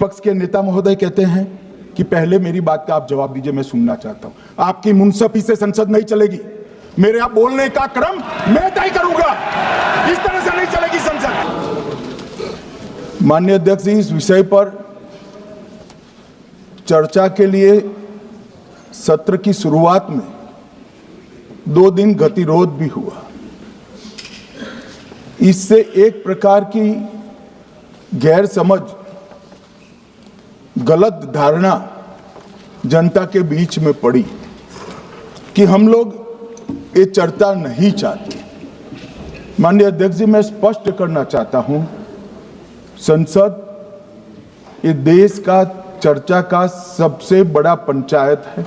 विपक्ष के नेता महोदय कहते हैं कि पहले मेरी बात का आप जवाब दीजिए, मैं सुनना चाहता हूं। आपकी मुंसफी से संसद नहीं चलेगी। मेरे आप बोलने का क्रम मैं तय करूंगा, इस तरह से नहीं चलेगी संसद। माननीय अध्यक्ष जी, इस विषय पर चर्चा के लिए सत्र की शुरुआत में 2 दिन गतिरोध भी हुआ। इससे एक प्रकार की गैर समझ, गलत धारणा जनता के बीच में पड़ी कि हम लोग ये चर्चा नहीं चाहते। माननीय अध्यक्ष जी, मैं स्पष्ट करना चाहता हूं, संसद ये देश का चर्चा का सबसे बड़ा पंचायत है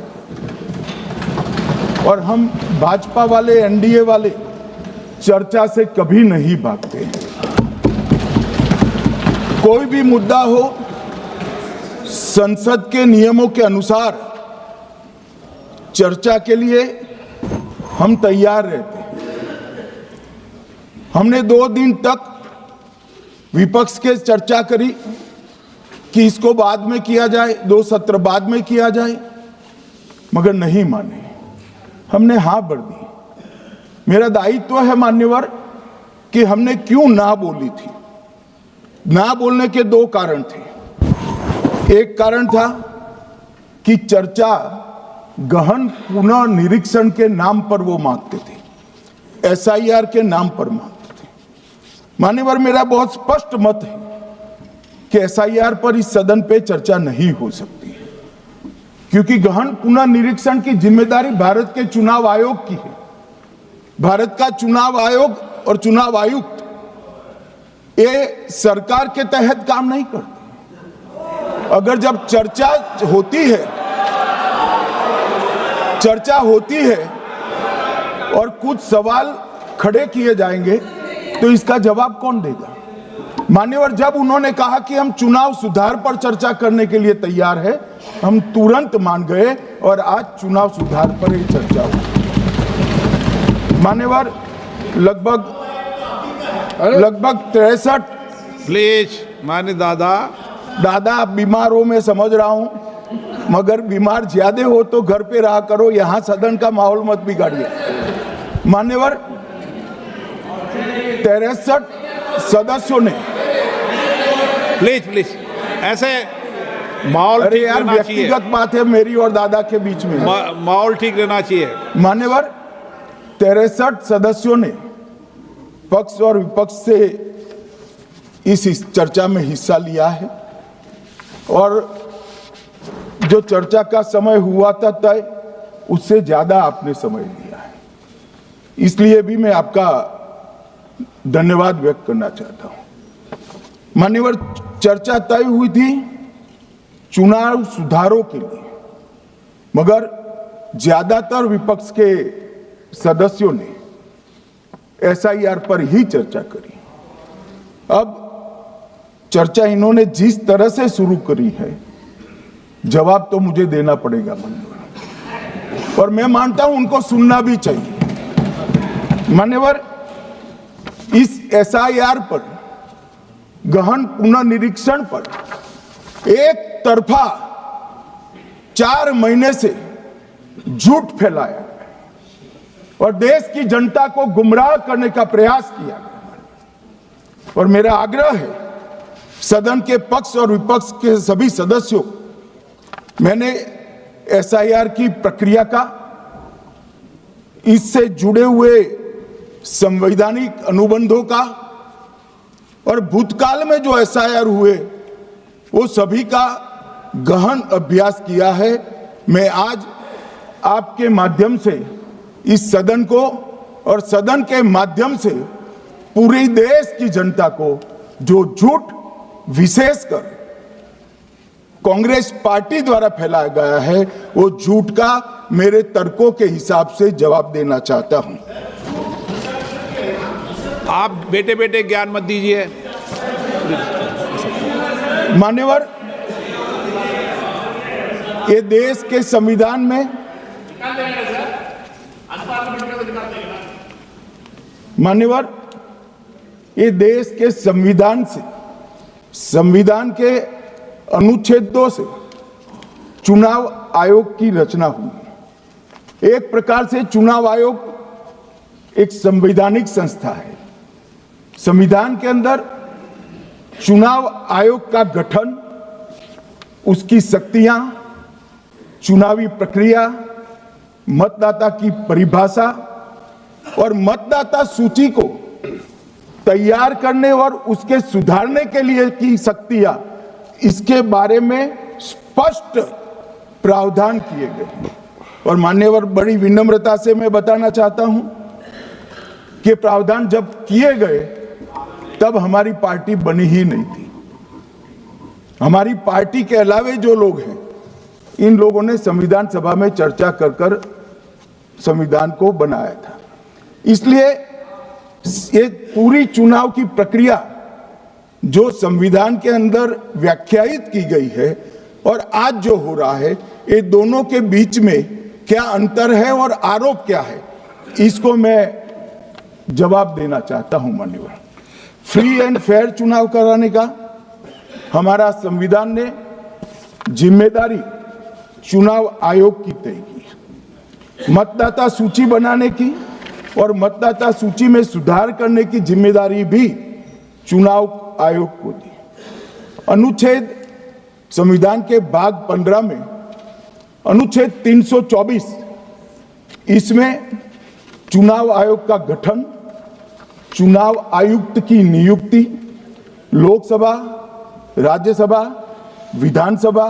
और हम भाजपा वाले, एनडीए वाले चर्चा से कभी नहीं भागते। कोई भी मुद्दा हो, संसद के नियमों के अनुसार चर्चा के लिए हम तैयार रहते हैं। हमने 2 दिन तक विपक्ष के चर्चा करी कि इसको बाद में किया जाए, 2 सत्र बाद में किया जाए, मगर नहीं माने। हमने हाँ भर दी। मेरा दायित्व है मान्यवर कि हमने क्यों ना बोली थी। ना बोलने के 2 कारण थे। एक कारण था कि चर्चा गहन पुनः निरीक्षण के नाम पर वो मांगते थे, एसआईआर के नाम पर मांगते थे। मान्यवर, मेरा बहुत स्पष्ट मत है कि एसआईआर पर इस सदन पे चर्चा नहीं हो सकती है, क्योंकि गहन पुनः निरीक्षण की जिम्मेदारी भारत के चुनाव आयोग की है। भारत का चुनाव आयोग और चुनाव आयुक्त ये सरकार के तहत काम नहीं करते। अगर जब चर्चा होती है और कुछ सवाल खड़े किए जाएंगे तो इसका जवाब कौन देगा? मान्यवर, जब उन्होंने कहा कि हम चुनाव सुधार पर चर्चा करने के लिए तैयार है, हम तुरंत मान गए और आज चुनाव सुधार पर ही चर्चा हुई। मान्यवर, लगभग 63 प्लीज मान्य दादा आप बीमार हो, मैं समझ रहा हूं, मगर बीमार ज्यादा हो तो घर पे रहा करो, यहां सदन का माहौल मत बिगाड़िए। मान्यवर, 63 सदस्यों ने प्लीज ऐसे माहौल, अरे यार, व्यक्तिगत बात है मेरी और दादा के बीच में, माहौल ठीक रहना चाहिए। मान्यवर, 63 सदस्यों ने पक्ष और विपक्ष से इस चर्चा में हिस्सा लिया है और जो चर्चा का समय हुआ था तय, उससे ज्यादा आपने समय लिया है। इसलिए भी मैं आपका धन्यवाद व्यक्त करना चाहता हूं। मान्यवर, चर्चा तय हुई थी चुनाव सुधारों के लिए, मगर ज्यादातर विपक्ष के सदस्यों ने एसआईआर पर ही चर्चा करी। अब चर्चा इन्होंने जिस तरह से शुरू करी है, जवाब तो मुझे देना पड़ेगा मान्यवर, और मैं मानता हूं उनको सुनना भी चाहिए। मान्यवर, इस एसआईआर पर, गहन पुनर्निरीक्षण पर एक तरफा 4 महीने से झूठ फैलाया और देश की जनता को गुमराह करने का प्रयास किया। और मेरा आग्रह है सदन के पक्ष और विपक्ष के सभी सदस्यों, मैंने एसआईआर की प्रक्रिया का, इससे जुड़े हुए संवैधानिक अनुबंधों का और भूतकाल में जो एसआईआर हुए वो सभी का गहन अभ्यास किया है। मैं आज आपके माध्यम से इस सदन को और सदन के माध्यम से पूरे देश की जनता को जो झूठ विशेषकर कांग्रेस पार्टी द्वारा फैलाया गया है, वो झूठ का मेरे तर्कों के हिसाब से जवाब देना चाहता हूं। आप बेटे ज्ञान मत दीजिए। मान्यवर, ये देश के संविधान में, मान्यवर, ये देश के संविधान से, संविधान के अनुच्छेद 2 से चुनाव आयोग की रचना हुई। एक प्रकार से चुनाव आयोग एक संवैधानिक संस्था है। संविधान के अंदर चुनाव आयोग का गठन, उसकी शक्तियां, चुनावी प्रक्रिया, मतदाता की परिभाषा और मतदाता सूची को तैयार करने और उसके सुधारने के लिए की शक्तियां, इसके बारे में स्पष्ट प्रावधान किए गए हैं। और मान्यवर, बड़ी विनम्रता से मैं बताना चाहता हूं कि प्रावधान जब किए गए तब हमारी पार्टी बनी ही नहीं थी। हमारी पार्टी के अलावे जो लोग हैं, इन लोगों ने संविधान सभा में चर्चा कर कर संविधान को बनाया था। इसलिए ये पूरी चुनाव की प्रक्रिया जो संविधान के अंदर व्याख्यायित की गई है और आज जो हो रहा है, ये दोनों के बीच में क्या अंतर है और आरोप क्या है, इसको मैं जवाब देना चाहता हूं। मान्यवर, फ्री एंड फेयर चुनाव कराने का हमारा संविधान ने जिम्मेदारी चुनाव आयोग की तय की। मतदाता सूची बनाने की और मतदाता सूची में सुधार करने की जिम्मेदारी भी चुनाव आयोग को दी। अनुच्छेद संविधान के भाग 15 में अनुच्छेद 324, इसमें चुनाव आयोग का गठन, चुनाव आयुक्त की नियुक्ति, लोकसभा, राज्यसभा, विधानसभा,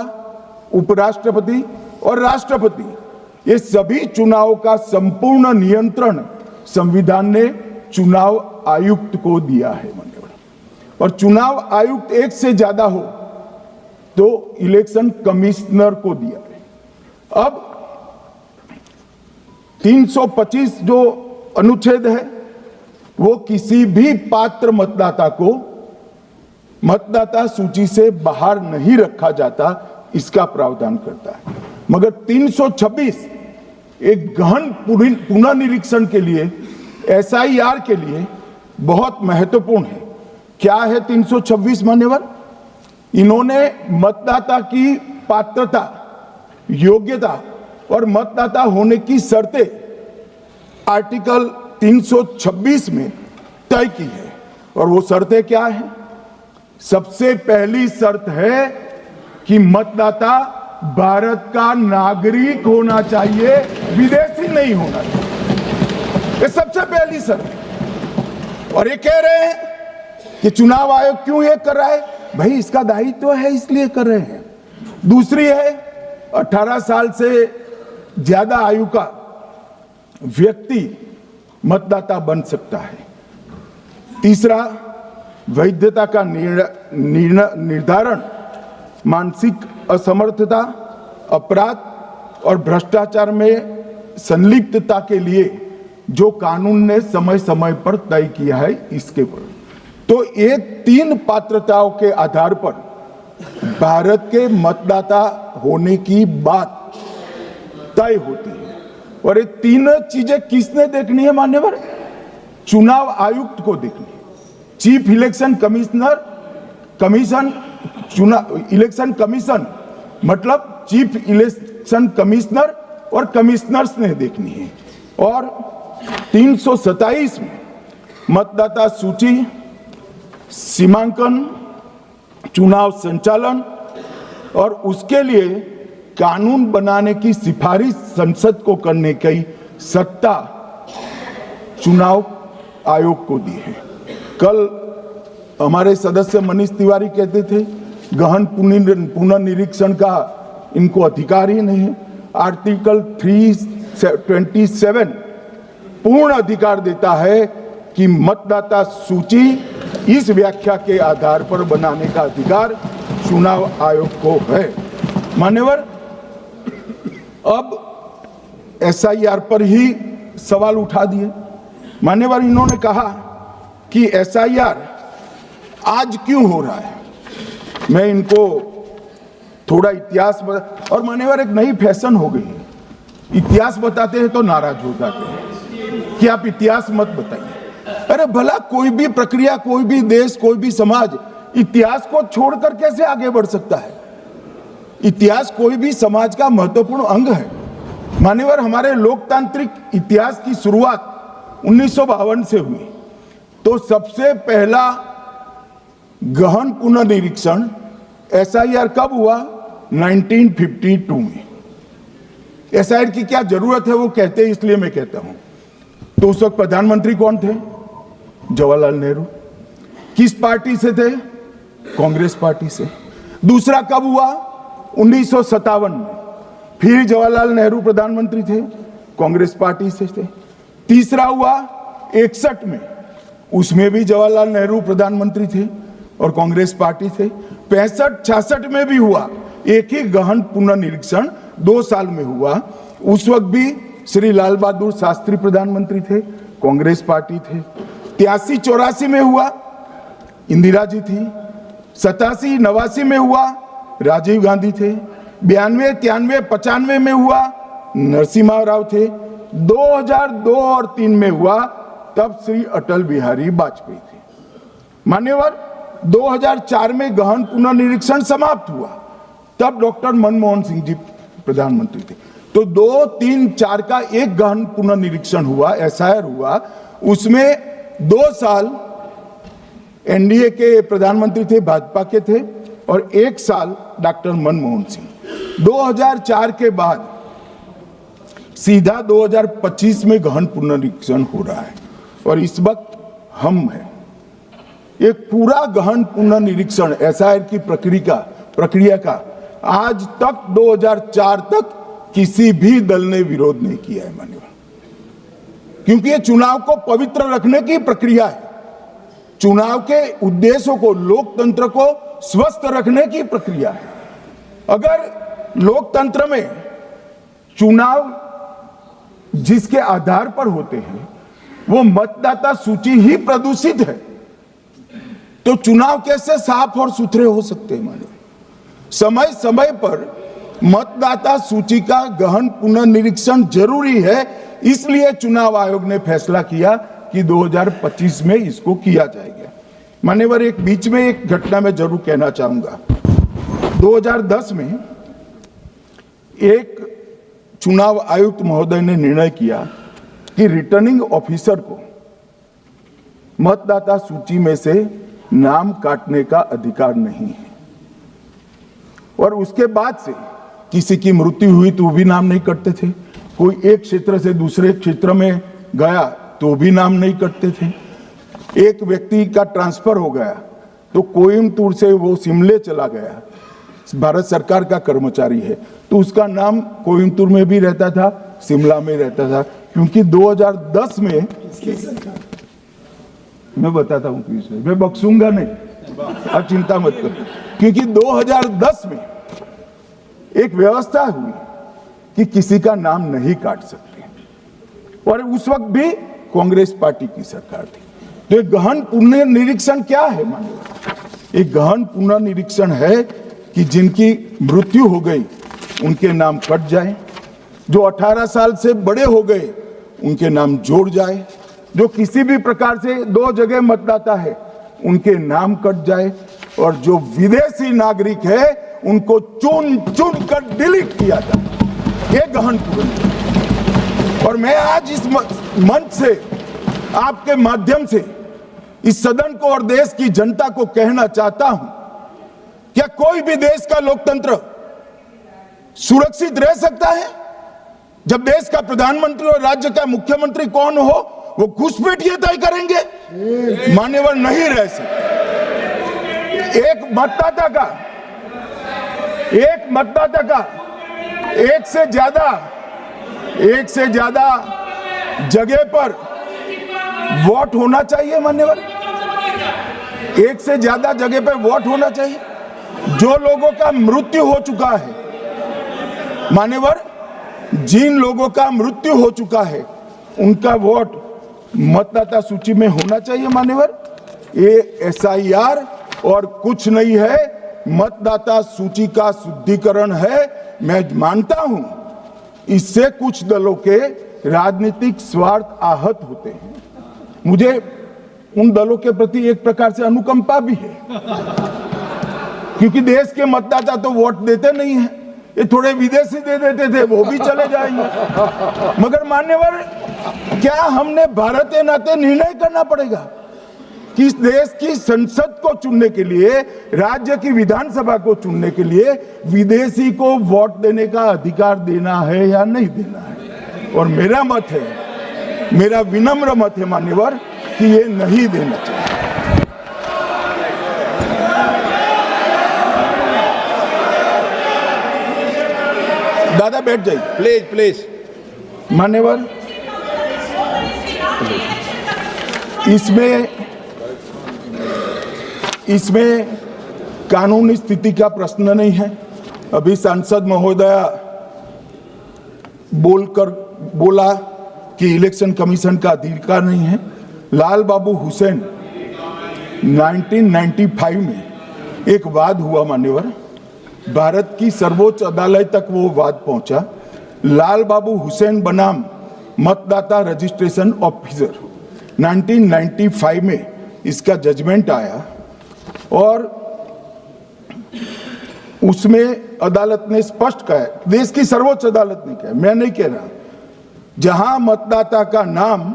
उपराष्ट्रपति और राष्ट्रपति, ये सभी चुनावों का संपूर्ण नियंत्रण संविधान ने चुनाव आयुक्त को दिया है। और चुनाव आयुक्त एक से ज्यादा हो तो इलेक्शन कमिश्नर को दिया है। अब 325 जो अनुच्छेद है, वो किसी भी पात्र मतदाता को मतदाता सूची से बाहर नहीं रखा जाता, इसका प्रावधान करता है। मगर 326 एक गहन पुनर्निरीक्षण के लिए, एसआईआर के लिए बहुत महत्वपूर्ण है। क्या है 326 मान्यवर? इन्होंने मतदाता की पात्रता, योग्यता और मतदाता होने की शर्तें आर्टिकल 326 में तय की है। और वो शर्तें क्या है? सबसे पहली शर्त है कि मतदाता भारत का नागरिक होना चाहिए, विदेशी नहीं होना चाहिए। ये सबसे पहली शर्त है। और ये कह रहे हैं कि चुनाव आयोग क्यों ये कर रहा है? भाई, इसका दायित्व है, इसलिए कर रहे हैं। दूसरी है 18 साल से ज्यादा आयु का व्यक्ति मतदाता बन सकता है। तीसरा, वैधता का निर्धारण मानसिक असमर्थता, अपराध और भ्रष्टाचार में संलिप्तता के लिए जो कानून ने समय समय पर तय किया है, इसके पर। तो ये 3 पात्रताओं के आधार पर भारत के मतदाता होने की बात तय होती है। और ये 3 चीजें किसने देखनी है मान्यवर? चुनाव आयुक्त को देखनी है। चीफ इलेक्शन इलेक्शन कमीशन मतलब चीफ इलेक्शन कमिश्नर और कमिश्नर्स ने देखनी है। और 327 में मतदाता सूची, सीमांकन, चुनाव संचालन और उसके लिए कानून बनाने की सिफारिश संसद को करने की सत्ता चुनाव आयोग को दी है। कल हमारे सदस्य मनीष तिवारी कहते थे गहन पुनर्निरीक्षण का इनको अधिकार ही नहीं है। आर्टिकल 327 पूर्ण अधिकार देता है कि मतदाता सूची इस व्याख्या के आधार पर बनाने का अधिकार चुनाव आयोग को है। मान्यवर, अब एसआईआर पर ही सवाल उठा दिए। मान्यवर, इन्होंने कहा कि एसआईआर आज क्यों हो रहा है। मैं इनको थोड़ा इतिहास बता, और मान्यवर एक नई फैशन हो गई है, इतिहास बताते हैं तो नाराज हो जाते हैं कि आप इतिहास मत बताइए। अरे भला कोई भी प्रक्रिया, कोई भी देश, कोई भी समाज इतिहास को छोड़कर कैसे आगे बढ़ सकता है? इतिहास कोई भी समाज का महत्वपूर्ण अंग है। मान्यवर, हमारे लोकतांत्रिक इतिहास की शुरुआत 1952 से हुई, तो सबसे पहला गहन पुनर्निरीक्षण SIR कब हुआ? 1952 में। SIR की क्या जरूरत है वो कहते हैं, इसलिए मैं कहता हूं। तो उस वक्त प्रधानमंत्री कौन थे? जवाहरलाल नेहरू। किस पार्टी से थे? कांग्रेस पार्टी से। दूसरा कब हुआ? 1957 में। फिर जवाहरलाल नेहरू प्रधानमंत्री थे, कांग्रेस पार्टी से थे। तीसरा हुआ 61 में, उसमें भी जवाहरलाल नेहरू प्रधानमंत्री थे और कांग्रेस पार्टी थे। 65-66 में भी हुआ, एक ही गहन पुनर्निरीक्षण 2 साल में हुआ। उस वक्त भी श्री लाल बहादुर शास्त्री प्रधानमंत्री थे, कांग्रेस पार्टी थे। 83-84 में हुआ, इंदिरा जी थी। 87-89 में हुआ, राजीव गांधी थे। 92-93-95 में हुआ, नरसिम्हा राव थे। 2002 और 3 में हुआ, तब श्री अटल बिहारी वाजपेयी थे। मान्यवर, 2004 में गहन पुनर्निरीक्षण समाप्त हुआ, तब डॉक्टर मनमोहन सिंह जी प्रधानमंत्री थे। तो 2, 3, 4 का एक गहन पुनर्निरीक्षण हुआ, SIR हुआ। उसमें 2 साल NDA के प्रधानमंत्री थे, भाजपा के थे, और 1 साल डॉक्टर मनमोहन सिंह। 2004 के बाद सीधा 2025 में गहन पुनर्निरीक्षण हो रहा है, और इस वक्त हम हैं। एक पूरा गहन पुनर्निरीक्षण SIR की प्रक्रिया का आज तक 2004 तक किसी भी दल ने विरोध नहीं किया है मान्यवर, क्योंकि ये चुनाव को पवित्र रखने की प्रक्रिया है। चुनाव के उद्देश्यों को, लोकतंत्र को स्वस्थ रखने की प्रक्रिया है। अगर लोकतंत्र में चुनाव जिसके आधार पर होते हैं वो मतदाता सूची ही प्रदूषित है, तो चुनाव कैसे साफ और सुथरे हो सकते हैं? मानो समय समय पर मतदाता सूची का गहन पुनर्निरीक्षण जरूरी है, इसलिए चुनाव आयोग ने फैसला किया कि 2025 में इसको किया जाएगा। मान्यवर, एक बीच में एक घटना मैं जरूर कहना चाहूंगा। 2010 में एक चुनाव आयुक्त महोदय ने निर्णय किया कि रिटर्निंग ऑफिसर को मतदाता सूची में से नाम काटने का अधिकार नहीं है, और उसके बाद से किसी की मृत्यु हुई तो भी नाम नहीं कटते थे, कोई एक क्षेत्र से दूसरे क्षेत्र में गया तो भी नाम नहीं कटते थे। एक व्यक्ति का ट्रांसफर हो गया तो कोयम्बटूर से वो शिमले चला गया, भारत सरकार का कर्मचारी है, तो उसका नाम कोयम्बटूर में भी रहता था, शिमला में रहता था, क्योंकि 2010 में मैं बताता हूं किस, मैं बख्शूंगा नहीं, आप चिंता मत करो, क्योंकि 2010 में एक व्यवस्था हुई कि किसी का नाम नहीं काट सकते, और उस वक्त भी कांग्रेस पार्टी की सरकार थी। तो एक गहन पुनर्निरीक्षण क्या है? मानिए, एक गहन पुनर्निरीक्षण है कि जिनकी मृत्यु हो गई उनके नाम कट जाए, जो 18 साल से बड़े हो गए उनके नाम जोड़ जाए, जो किसी भी प्रकार से 2 जगह मतदाता है उनके नाम कट जाए, और जो विदेशी नागरिक है उनको चुन चुन कर डिलीट किया जाए। ये गहन पुनर्निरीक्षण। और मैं आज इस मंच से, आपके माध्यम से इस सदन को और देश की जनता को कहना चाहता हूं, क्या कोई भी देश का लोकतंत्र सुरक्षित रह सकता है जब देश का प्रधानमंत्री और राज्य का मुख्यमंत्री कौन हो वो घुसपैठ ये तय करेंगे? मान्यवर, नहीं रह सकते। एक मतदाता का एक से ज्यादा जगह पर वोट होना चाहिए। मान्यवर, एक से ज्यादा जगह पर वोट होना चाहिए। जो लोगों का मृत्यु हो चुका है, मान्यवर, जिन लोगों का मृत्यु हो चुका है उनका वोट मतदाता सूची में होना चाहिए। मान्यवर, ये SIR और कुछ नहीं है, मतदाता सूची का शुद्धिकरण है। मैं मानता हूं इससे कुछ दलों के राजनीतिक स्वार्थ आहत होते हैं। मुझे उन दलों के प्रति एक प्रकार से अनुकंपा भी है, क्योंकि देश के मतदाता तो वोट देते नहीं है, ये थोड़े विदेशी दे देते थे, वो भी चले जाएंगे। मगर मान्यवर, क्या हमने भारत के नाते निर्णय करना पड़ेगा कि इस देश की संसद को चुनने के लिए, राज्य की विधानसभा को चुनने के लिए विदेशी को वोट देने का अधिकार देना है या नहीं देना है? और मेरा मत है, मेरा विनम्र मत है मान्यवर, कि ये नहीं देना चाहिए। दादा बैठ जाइए प्लीज प्लीज। मान्यवर, इसमें कानूनी स्थिति का प्रश्न नहीं है। अभी सांसद महोदया बोला कि इलेक्शन कमीशन का अधिकार नहीं है। लाल बाबू हुसैन 1995 में एक वाद हुआ मान्यवर, भारत की सर्वोच्च अदालत तक वो वाद पहुंचा। लाल बाबू हुसैन बनाम मतदाता रजिस्ट्रेशन ऑफिसर 1995 में इसका जजमेंट आया और उसमें अदालत ने स्पष्ट कहा, देश की सर्वोच्च अदालत ने कहा, मैं नहीं कह रहा, जहां मतदाता का नाम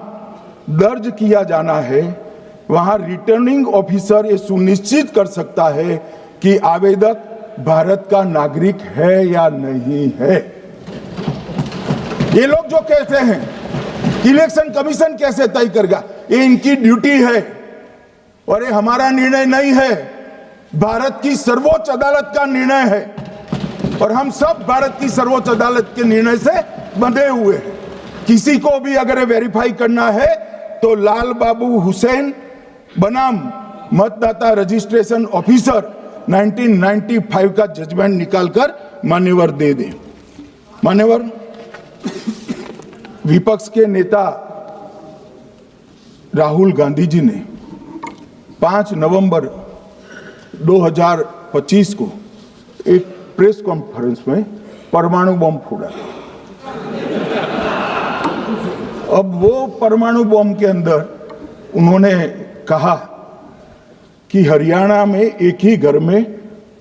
दर्ज किया जाना है वहां रिटर्निंग ऑफिसर ये सुनिश्चित कर सकता है कि आवेदक भारत का नागरिक है या नहीं है। ये लोग जो कहते हैं कि इलेक्शन कमीशन कैसे तय करेगा, ये इनकी ड्यूटी है और ये हमारा निर्णय नहीं है, भारत की सर्वोच्च अदालत का निर्णय है और हम सब भारत की सर्वोच्च अदालत के निर्णय से बंधे हुए हैं। किसी को भी अगर वेरीफाई करना है तो लाल बाबू हुसैन बनाम मतदाता रजिस्ट्रेशन ऑफिसर 1995 का जजमेंट निकालकर मान्यवर दे दे। मान्यवर, विपक्ष के नेता राहुल गांधी जी ने 5 नवंबर 2025 को एक प्रेस कॉन्फ्रेंस में परमाणु बम फोड़ा। अब वो परमाणु बम के अंदर उन्होंने कहा कि हरियाणा में एक ही घर में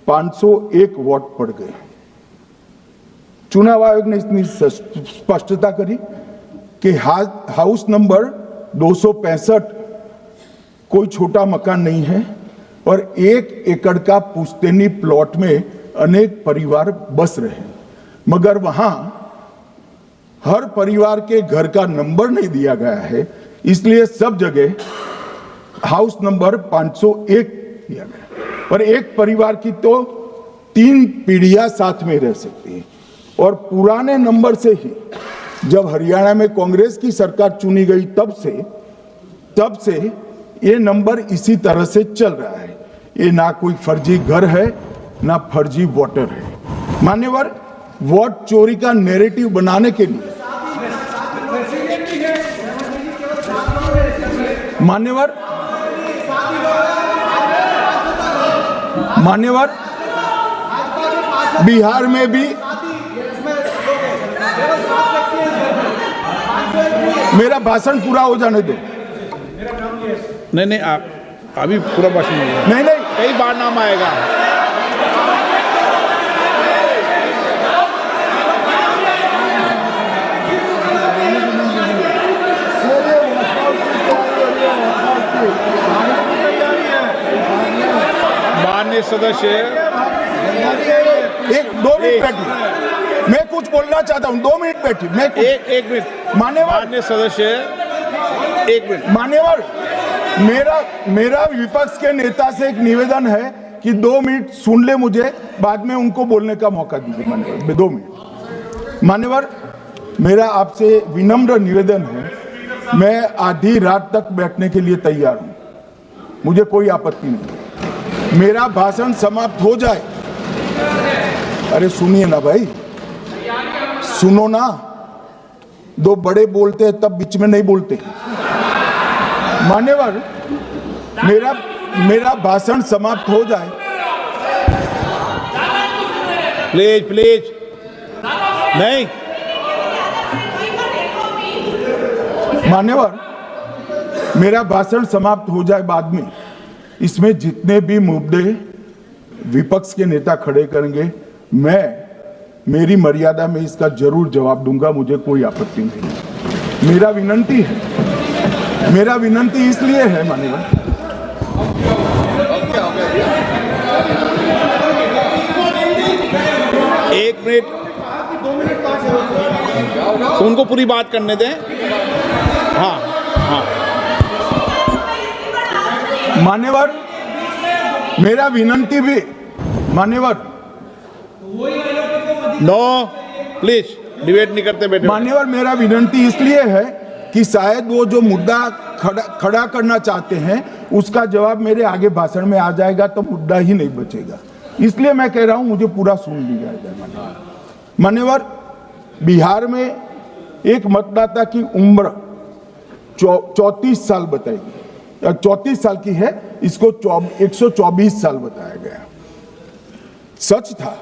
501 वोट पड़ गए। चुनाव आयोग ने इतनी स्पष्टता करी कि हाउस नंबर 265 कोई छोटा मकान नहीं है और 1 एकड़ का पुश्तैनी प्लॉट में अनेक परिवार बस रहे हैं, मगर वहां हर परिवार के घर का नंबर नहीं दिया गया है, इसलिए सब जगह हाउस नंबर 501 दिया गया और एक परिवार की तो 3 पीढ़ियां साथ में रह सकती है। और पुराने नंबर से ही जब हरियाणा में कांग्रेस की सरकार चुनी गई तब से ये नंबर इसी तरह से चल रहा है। ये ना कोई फर्जी घर है ना फर्जी वोटर है। मान्यवर, वोट चोरी का नैरेटिव बनाने के लिए मान्यवर बिहार में भी मेरा भाषण पूरा हो जाने दो। नहीं, आप अभी पूरा भाषण नहीं, कई बार नाम आएगा। माननीय सदस्य, 2 मिनट बैठिए, मैं कुछ बोलना चाहता हूं। 2 मिनट बैठिए, मैं एक मिनट। मान्यवर सदस्य, 1 मिनट। मान्यवर, मेरा विपक्ष के नेता से एक निवेदन है कि 2 मिनट सुन ले मुझे, बाद में उनको बोलने का मौका दीजिए। मान्यवर, 2 मिनट। मान्यवर, मेरा आपसे विनम्र निवेदन है, मैं आधी रात तक बैठने के लिए तैयार हूं, मुझे कोई आपत्ति नहीं। मेरा भाषण समाप्त हो जाए, अरे सुनिए ना भाई, सुनो ना, 2 बड़े बोलते हैं तब बीच में नहीं बोलते। मान्यवर, मेरा भाषण समाप्त हो जाए। प्लीज नहीं। मान्यवर, मेरा भाषण समाप्त हो जाए बाद में, इसमें जितने भी मुद्दे विपक्ष के नेता खड़े करेंगे, मैं मेरी मर्यादा में इसका जरूर जवाब दूंगा, मुझे कोई आपत्ति नहीं है। मेरा विनंती इसलिए है माननीय, एक मिनट, उनको पूरी बात करने दें। हाँ हाँ, मान्यवर, मेरा विनंती भी मान्यवर, नो प्लीज डिबेट नहीं करते बेटे। मान्यवर, मेरा विनंती इसलिए है कि शायद वो जो मुद्दा खड़ा करना चाहते हैं उसका जवाब मेरे आगे भाषण में आ जाएगा तो मुद्दा ही नहीं बचेगा, इसलिए मैं कह रहा हूं मुझे पूरा सुन लिया जाए। मान्यवर, बिहार में एक मतदाता की उम्र 34 साल बताई गई, 34 साल की है, इसको 124 साल बताया गया। सच था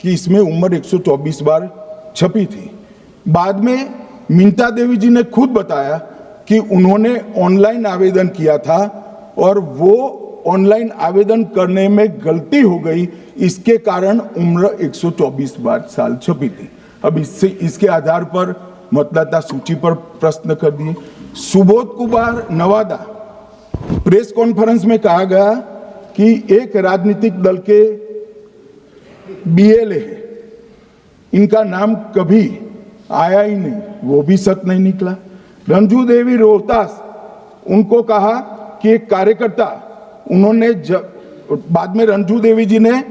कि इसमें उम्र 124 बार छपी थी। बाद में मिंता देवी जी ने खुद बताया कि उन्होंने ऑनलाइन आवेदन किया था और वो ऑनलाइन आवेदन करने में गलती हो गई, इसके कारण उम्र 124 बार साल छपी थी। अब इसके आधार पर मतदाता सूची पर प्रश्न कर दिए। सुबोध कुमार नवादा, प्रेस कॉन्फ्रेंस में कहा गया कि एक राजनीतिक दल के बीएलए है, इनका नाम कभी आया ही नहीं, वो भी सच नहीं निकला। रंजू देवी रोहतास, उनको कहा कि एक कार्यकर्ता, उन्होंने बाद में रंजू देवी जी ने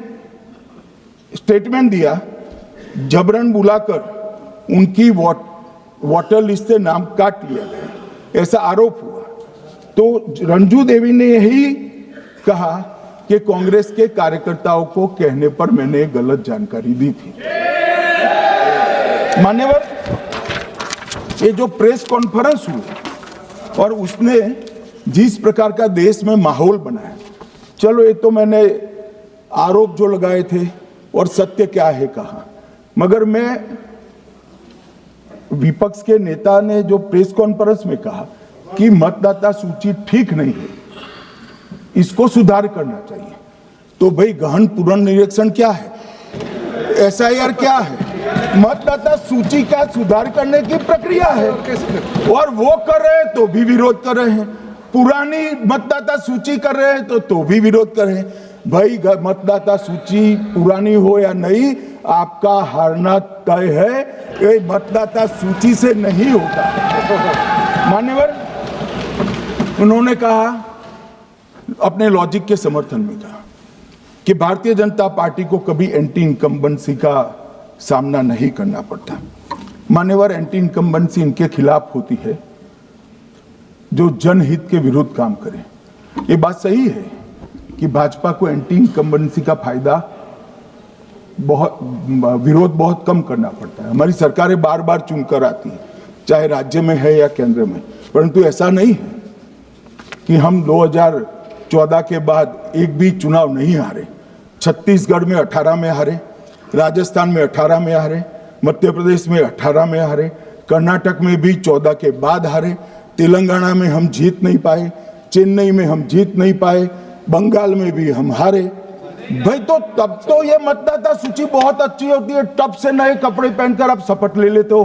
स्टेटमेंट दिया, जबरन बुलाकर उनकी वोटर लिस्ट से नाम काट लिया गया, ऐसा आरोप हुआ। तो रंजू देवी ने यही कहा कि कांग्रेस के कार्यकर्ताओं को कहने पर मैंने गलत जानकारी दी थी। मान्यवर, ये जो प्रेस कॉन्फ्रेंस हुई और उसने जिस प्रकार का देश में माहौल बनाया, चलो ये तो मैंने आरोप जो लगाए थे और सत्य क्या है कहा, मगर मैं विपक्ष के नेता ने जो प्रेस कॉन्फ्रेंस में कहा कि मतदाता सूची ठीक नहीं है, इसको सुधार करना चाहिए, तो भाई गहन पुनर्निरीक्षण क्या है, एसआईआर क्या है, मतदाता सूची का सुधार करने की प्रक्रिया है, और वो कर रहे हैं तो भी विरोध कर रहे हैं, पुरानी मतदाता सूची कर रहे हैं तो भी विरोध कर रहे हैं। भाई मतदाता सूची पुरानी हो या नहीं, आपका हारना तय है, ये मतदाता सूची से नहीं होता। मान्यवर, उन्होंने कहा, अपने लॉजिक के समर्थन में कहा कि भारतीय जनता पार्टी को कभी एंटी इनकम्बेंसी का सामना नहीं करना पड़ता। मान्यवर, एंटी इनकम्बेंसी इनके खिलाफ होती है जो जनहित के विरुद्ध काम करे। ये बात सही है कि भाजपा को एंटी इनकम्बेंसी का फायदा विरोध बहुत कम करना पड़ता है। हमारी सरकारें बार बार चुनकर आती हैं, चाहे राज्य में है या केंद्र में, परंतु ऐसा नहीं है कि हम 2014 के बाद एक भी चुनाव नहीं हारे। छत्तीसगढ़ में 18 में हारे, राजस्थान में 18 में हारे, मध्य प्रदेश में 18 में हारे, कर्नाटक में भी 14 के बाद हारे, तेलंगाना में हम जीत नहीं पाए, चेन्नई में हम जीत नहीं पाए, बंगाल में भी हम हारे। भाई तो तब तो ये मतदाता सूची बहुत अच्छी होती है, तब से नए कपड़े पहनकर आप शपथ ले लेते हो।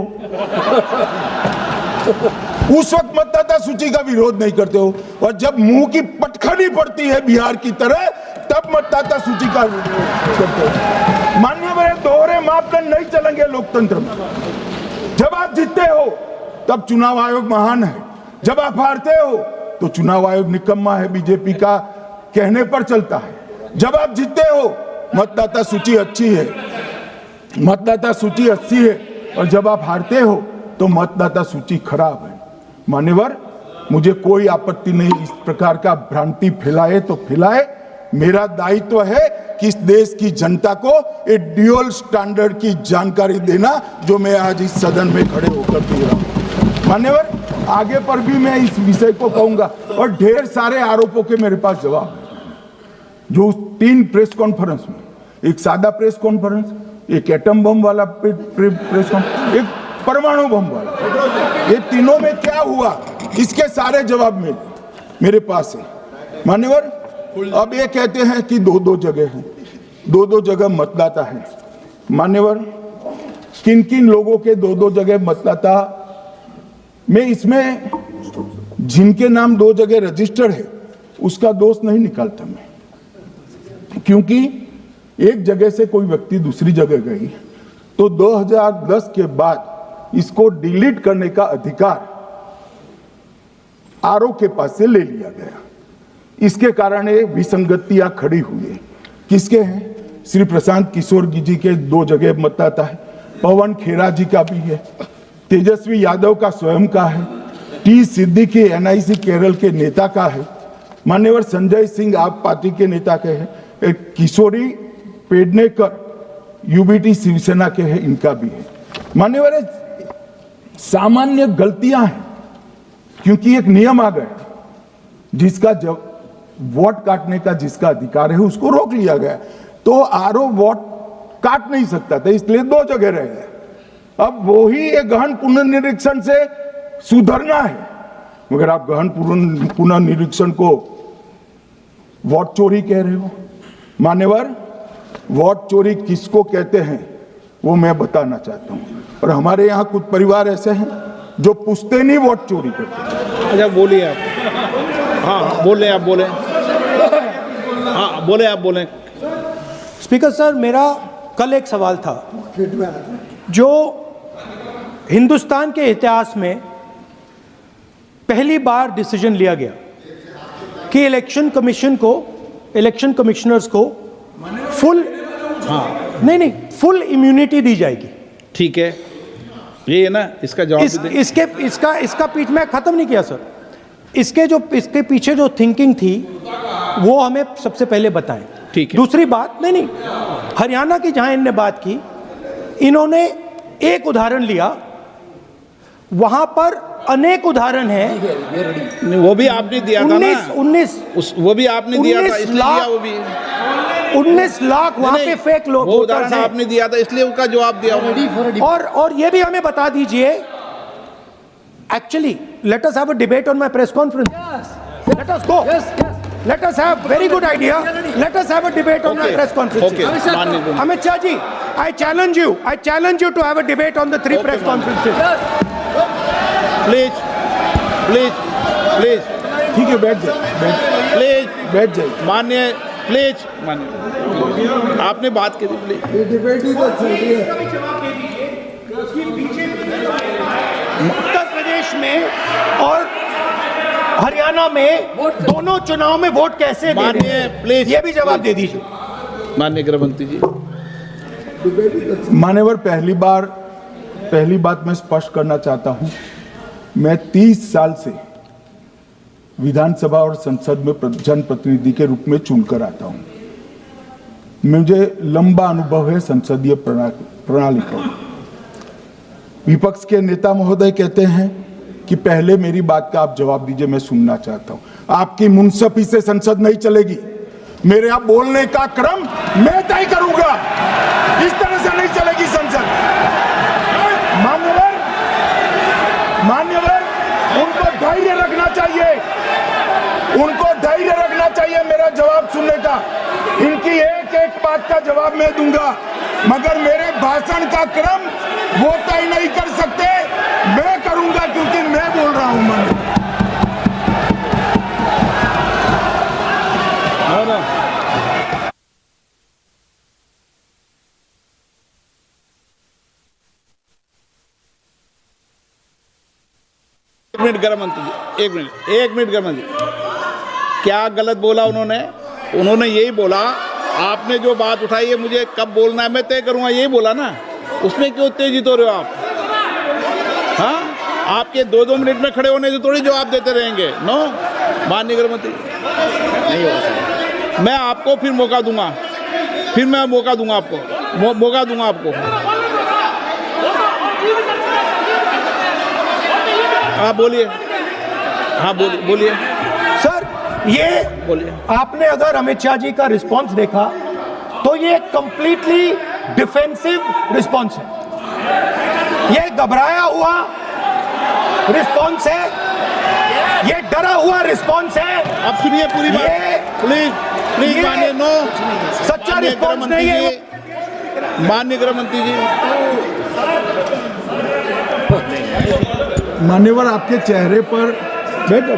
उस वक्त मतदाता सूची का विरोध नहीं करते हो, और जब मुंह की पटखनी पड़ती है बिहार की तरह, तब मतदाता सूची का विरोध करते हो। माननीय मेरे दोहरे मापदंड नहीं चलेंगे लोकतंत्र में। जब आप जीतते हो तब चुनाव आयोग महान है, जब आप हारते हो तो चुनाव आयोग निकम्मा है, बीजेपी का कहने पर चलता है। जब आप जीतते हो मतदाता सूची अच्छी है, मतदाता सूची अच्छी है, और जब आप हारते हो तो मतदाता सूची खराब है। मान्यवर, मुझे कोई आपत्ति नहीं, इस प्रकार का भ्रांति फैलाए तो फैलाए, मेरा दायित्व है कि इस देश की जनता को एक ड्यूअल स्टैंडर्ड की जानकारी देना, जो मैं आज इस सदन में खड़े होकर दे रहा हूं। मान्यवर, आगे पर भी मैं इस विषय को कहूंगा, और ढेर सारे आरोपों के मेरे पास जवाब है। जो 3 प्रेस कॉन्फ्रेंस में, एक सादा प्रेस कॉन्फ्रेंस, एक एटम बम वाला प्रेस कॉन्फ्रेंस, एक परमाणु बम वाला, ये तीनों में क्या हुआ, इसके सारे जवाब मेरे पास है। मान्यवर, अब ये कहते हैं कि 2-2 जगह हैं, दो दो जगह मतदाता है। मान्यवर, किन किन लोगों के दो दो जगह मतदाता में, इसमें जिनके नाम दो जगह रजिस्टर्ड है उसका दोष नहीं निकालता मैं, क्योंकि एक जगह से कोई व्यक्ति दूसरी जगह गई तो 2010 के बाद इसको डिलीट करने का अधिकार आरओ के पास से ले लिया गया। इसके कारण ये विसंगतियां खड़ी हुई है। किसके हैं? श्री प्रशांत किशोर जी के दो जगह मतदाता है, पवन खेरा जी का भी है, तेजस्वी यादव का स्वयं का है, टी सिद्दीकी एनआईसी केरल के नेता का है, मान्यवर संजय सिंह आप पार्टी के नेता के हैं, एक किशोरी पेडनेकर यूबीटी शिवसेना के हैं, इनका भी है। मान्यवर सामान्य गलतियां हैं, क्योंकि एक नियम आ गया, जिसका जब वोट काटने का जिसका अधिकार है उसको रोक लिया गया, तो आरओ वोट काट नहीं सकता था, इसलिए दो जगह रह गए। अब वो ही एक गहन पुनर्निरीक्षण से सुधरना है, मगर आप गहन पुनर्निरीक्षण को वोट चोरी कह रहे हो। मान्यवर, वोट चोरी किसको कहते हैं वो मैं बताना चाहता हूं, और हमारे यहां कुछ परिवार ऐसे हैं जो पुश्तैनी वोट चोरी करते हैं। अच्छा बोलिए आप। हाँ बोले आप, बोले। हाँ बोले आप, बोले। स्पीकर सर, मेरा कल एक सवाल था जो हिंदुस्तान के इतिहास में पहली बार डिसीजन लिया गया कि इलेक्शन कमीशन को, इलेक्शन कमिश्नर्स को फुल, हाँ नहीं फुल इम्यूनिटी दी जाएगी। ठीक है, ये है ना, इसका जवाब इसका पीछ मैं खत्म नहीं किया सर। इसके पीछे जो थिंकिंग थी वो हमें सबसे पहले बताएं। ठीक है। दूसरी बात, नहीं हरियाणा की जहां इनने बात की, इन्होंने एक उदाहरण लिया, वहां पर अनेक उदाहरण हैं। वो भी आपने दिया था ना, 19 वो भी आपने दिया था, इसलिए दिया वो भी। 19 लाख वहां पे फेक लोग, वो उदाहरण आपने दिया था, इसलिए उसका जवाब दिया। और ये भी हमें बता दीजिए, actually let us have a debate on my press conference. Let us go, let us have very good idea, let us have a debate on my press conference. Amit Shah ji, I challenge you to have a debate on the three press conferences. Please. ठीक है, बैठ जाइए, बैठ जाइए। माननीय, please माननीय, आपने बात की थी, प्लीज। डिबेट ही तो चल रही है। उत्तर प्रदेश में और हरियाणा में दोनों चुनाव में वोट कैसे दे रहे हैं, प्लीज ये भी जवाब दे दीजिए। माननीय गृह मंत्री जी। मान्यवर, पहली बात मैं स्पष्ट करना चाहता हूं, मैं 30 साल से विधानसभा और संसद में जनप्रतिनिधि के रूप में चुनकर आता हूं। मुझे लंबा अनुभव है संसदीय प्रणाली का। विपक्ष के नेता महोदय कहते हैं कि पहले मेरी बात का आप जवाब दीजिए, मैं सुनना चाहता हूं। आपकी मुनसफी से संसद नहीं चलेगी, मेरे आप बोलने का क्रम मैं तय करूंगा, इस तरह से नहीं चलेगी संसद। मान्यवर, उनको धैर्य रखना चाहिए, मेरा जवाब सुनने का। इनकी एक एक बात का जवाब मैं दूंगा, मगर मेरे भाषण का क्रम वो तय नहीं कर सकते, मैं करूंगा, क्योंकि मैं बोल रहा हूं। एक मिनट गृह मंत्री जी, एक मिनट गृह मंत्री, क्या गलत बोला उन्होंने यही बोला, आपने जो बात उठाई है मुझे कब बोलना है मैं तय करूंगा, यही बोला ना, उसमें क्यों उत्तेजित हो रहे हो आप? हाँ, आपके 2-2 मिनट में खड़े होने से थोड़ी जवाब देते रहेंगे। नो, माननीय गृह मंत्री, नहीं होगा। मैं आपको फिर मौका दूंगा, आपको। हाँ बोलिए, बोलिए सर। ये बोलिए। आपने अगर अमित शाह जी का रिस्पॉन्स देखा तो ये कंप्लीटली डिफेंसिव रिस्पॉन्स है, ये घबराया हुआ रिस्पॉन्स है, ये डरा हुआ रिस्पॉन्स है। अब सुनिए पूरी बात, प्लीज। प्लीज ये माननीय नो सच्चा माननीय रिस्पॉन्स गृहमंत्री नहीं है। जी, माननीय गृहमंत्री जी, मान्यवर आपके चेहरे पर बैठो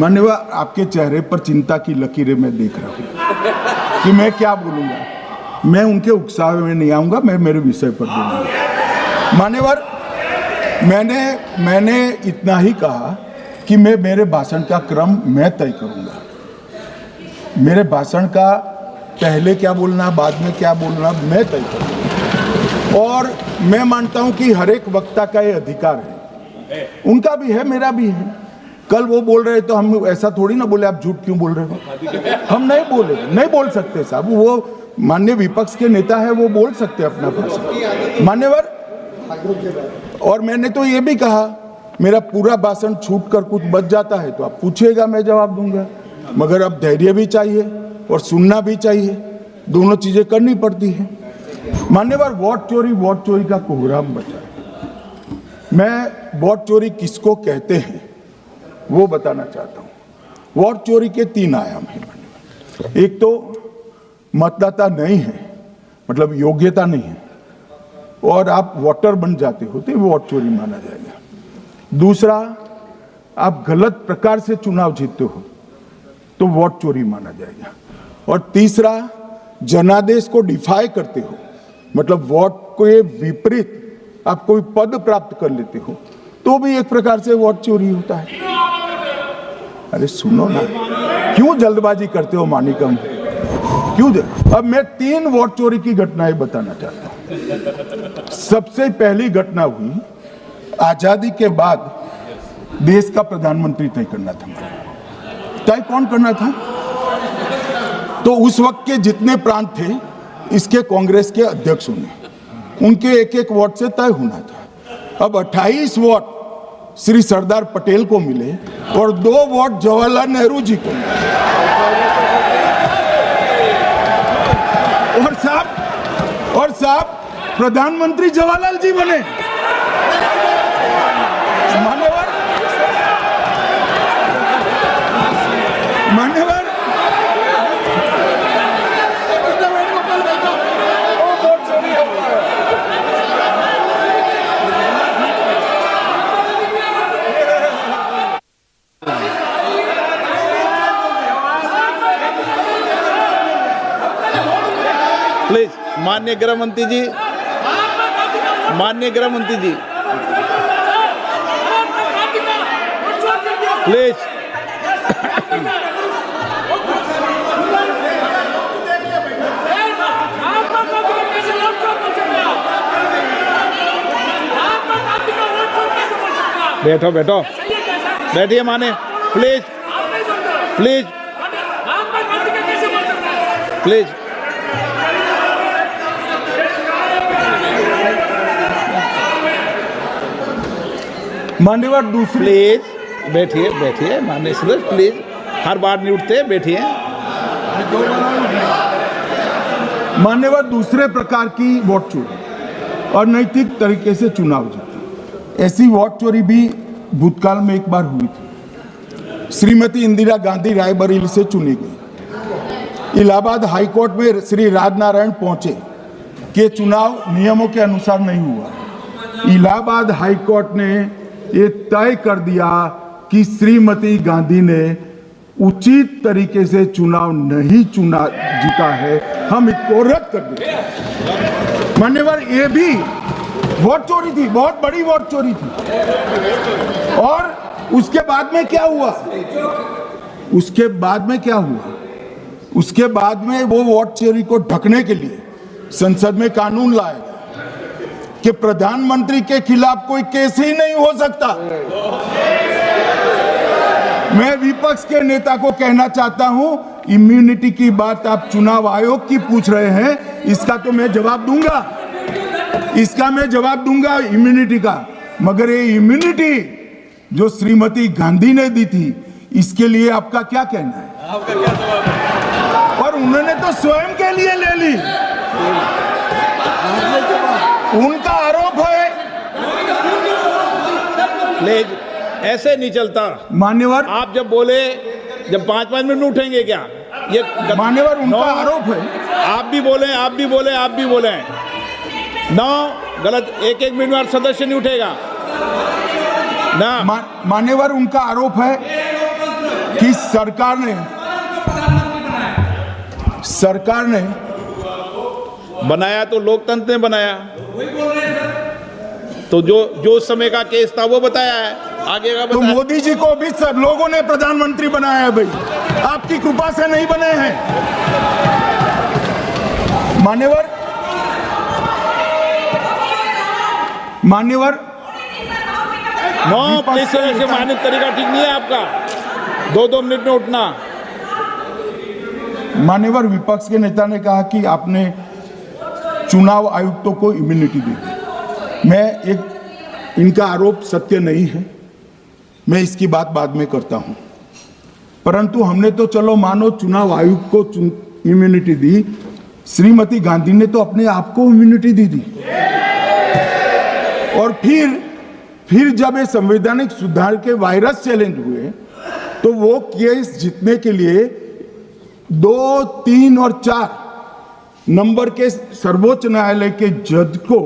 मान्यवर आपके चेहरे पर चिंता की लकीरें मैं देख रहा हूं कि मैं क्या बोलूंगा। मैं उनके उकसावे में नहीं आऊंगा, मैं मेरे विषय पर बोलूंगा। मान्यवर मैंने इतना ही कहा कि मैं मेरे भाषण का क्रम मैं तय करूंगा। मेरे भाषण का पहले क्या बोलना, बाद में क्या बोलना, मैं तय करूंगा। और मैं मानता हूं कि हर एक वक्ता का ये अधिकार है, उनका भी है, मेरा भी है। कल वो बोल रहे तो हम ऐसा थोड़ी ना बोले आप झूठ क्यों बोल रहे हो, हम नहीं बोले, नहीं बोल सकते साहब। वो माननीय विपक्ष के नेता है, वो बोल सकते हैं अपना भाषण मान्यवर। और मैंने तो ये भी कहा मेरा पूरा भाषण छूट कर कुछ बच जाता है तो आप पूछिएगा, मैं जवाब दूंगा। मगर अब धैर्य भी चाहिए और सुनना भी चाहिए, दोनों चीजें करनी पड़ती है। मान्यवर वोट चोरी का कोहराम बचा है। मैं वोट चोरी किसको कहते हैं वो बताना चाहता हूं। वोट चोरी के 3 आयाम हैं मान्यवर। एक तो मतदाता नहीं है, मतलब योग्यता नहीं है और आप वोटर बन जाते हो तो वोट चोरी माना जाएगा। दूसरा, आप गलत प्रकार से चुनाव जीतते हो तो वोट चोरी माना जाएगा। और तीसरा, जनादेश को डिफाई करते हो, मतलब वोट के विपरीत आप कोई पद प्राप्त कर लेते हो तो भी एक प्रकार से वोट चोरी होता है। अरे सुनो ना, क्यों जल्दबाजी करते हो मानिकम, क्यों? अब मैं 3 वोट चोरी की घटनाएं बताना चाहता हूं। सबसे पहली घटना हुई आजादी के बाद देश का प्रधानमंत्री तय करना था। तय कौन करना था? तो उस वक्त के जितने प्रांत थे इसके कांग्रेस के अध्यक्षों ने, उनके एक एक वोट से तय होना था। अब 28 वोट श्री सरदार पटेल को मिले और 2 वोट जवाहरलाल नेहरू जी को मिले। और साहब प्रधानमंत्री जवाहरलाल जी बने। मान्यवर प्लीज माननीय गृहमंत्री जी, माननीय गृहमंत्री जी, प्लीज। बैठो बैठो, बैठिए माने, प्लीज प्लीज प्लीज। मान्यवर दूसरी, प्लीज बैठिए बैठिए माननीय सदस्य, प्लीज, हर बार नहीं उठते, बैठिए। मान्यवर दूसरे प्रकार की वोट चोरी और नैतिक तरीके से चुनाव जीतना, ऐसी वोट चोरी भी भूतकाल में एक बार हुई थी। श्रीमती इंदिरा गांधी रायबरेली से चुनी गई। इलाहाबाद हाईकोर्ट में श्री राजनारायण पहुंचे कि चुनाव नियमों के अनुसार नहीं हुआ। इलाहाबाद हाईकोर्ट ने ये तय कर दिया कि श्रीमती गांधी ने उचित तरीके से चुनाव नहीं जीता है, हम इसको रद्द कर देते। मान्यवर ये भी वोट चोरी थी, बहुत बड़ी वोट चोरी थी। और उसके बाद में क्या हुआ? उसके बाद में वो वोट चोरी को ढकने के लिए संसद में कानून लाया कि प्रधानमंत्री के खिलाफ कोई केस ही नहीं हो सकता। मैं विपक्ष के नेता को कहना चाहता हूं, इम्यूनिटी की बात आप चुनाव आयोग की पूछ रहे हैं, इसका तो मैं जवाब दूंगा, इम्यूनिटी का। मगर ये इम्यूनिटी जो श्रीमती गांधी ने दी थी, इसके लिए आपका क्या कहना है? आपका क्या जवाब है? और उन्होंने तो स्वयं के लिए ले ली, उनका आरोप है। प्लीज, ऐसे नहीं चलता मान्यवर, आप जब बोले जब 5-5 मिनट में उठेंगे क्या? ये मान्यवर उनका नौ, आरोप है। आप भी बोले, आप भी बोले, आप भी बोले। 9 गलत, एक मिनट में सदस्य नहीं उठेगा ना। मान्यवर उनका आरोप है कि सरकार ने बनाया तो लोकतंत्र ने बनाया, तो जो समय का केस था वो बताया है, आगे का तो बताया। मोदी जी को भी सब लोगों ने प्रधानमंत्री बनाया है भाई, आपकी कृपा से नहीं बने हैं। मान्यवर नो प्लीज से मान्य तरीका ठीक नहीं है आपका, 2-2 मिनट में उठना। मान्यवर विपक्ष के नेता ने कहा कि आपने चुनाव आयुक्तों को इम्यूनिटी दी। इनका आरोप सत्य नहीं है, मैं इसकी बात बाद में करता हूं, परंतु हमने तो चलो मानो चुनाव आयुक्त को इम्यूनिटी दी, श्रीमती गांधी ने तो अपने आप को इम्यूनिटी दी। और फिर जब ये संवैधानिक सुधार के वायरस चैलेंज हुए तो वो केस जीतने के लिए 2, 3 और 4 नंबर के सर्वोच्च न्यायालय के जज को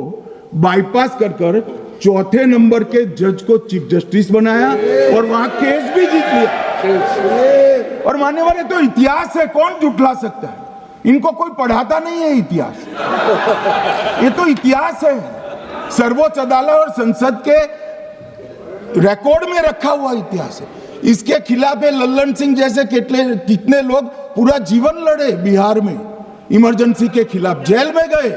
बाईपास कर चौथे नंबर के जज को चीफ जस्टिस बनाया और वहां केस भी जीत लिया। और मान्यवर ये तो इतिहास है, कौन झुठला सकता है? इनको कोई पढ़ाता नहीं है इतिहास, ये तो इतिहास है, सर्वोच्च अदालत और संसद के रिकॉर्ड में रखा हुआ इतिहास है। इसके खिलाफ लल्लन सिंह जैसे कितने लोग पूरा जीवन लड़े बिहार में इमरजेंसी के खिलाफ, जेल में गए,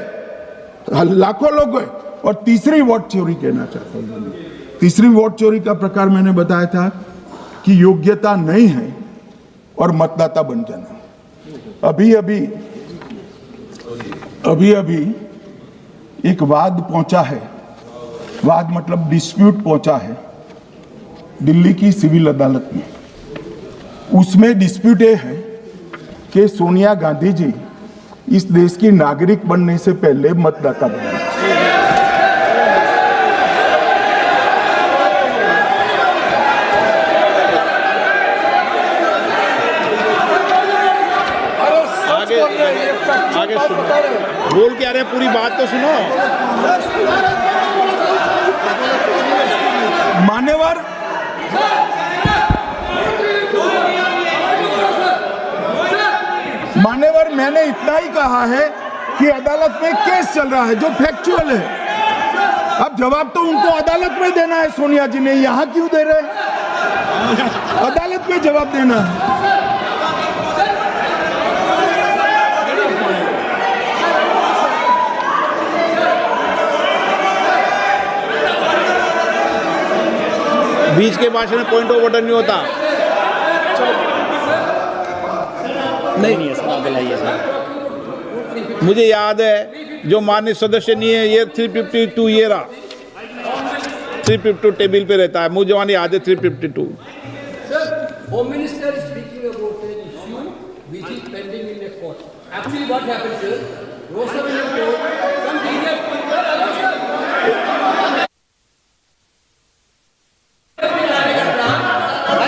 लाखों लोग गए। और तीसरी वोट चोरी कहना चाहता हूं, तीसरी वोट चोरी का प्रकार मैंने बताया था कि योग्यता नहीं है और मतदाता बन जाना। अभी एक वाद पहुंचा है, वाद मतलब डिस्प्यूट पहुंचा है दिल्ली की सिविल अदालत में। उसमें डिस्प्यूट ये है कि सोनिया गांधी जी इस देश की नागरिक बनने से पहले मतदाता बने। आगे सुनो, बोल क्या रहे, पूरी बात तो सुनो। मान्यवर मैंने इतना ही कहा है कि अदालत में केस चल रहा है जो फैक्चुअल है। अब जवाब तो उनको अदालत में देना है, सोनिया जी ने यहां क्यों दे रहे? अदालत में जवाब देना है। बीच के भाषण में पॉइंट ऑफ ऑर्डर नहीं होता। नहीं है सर, आगे लाइए सर। मुझे याद है जो माननीय सदस्य नहीं है, ये 352 ये रहा, 352 टेबल पे रहता है, मुझे जवान याद है 352। Home Minister is speaking about an issue which is pending in a court. Actually, what happened, sir? Rosavalli court, some media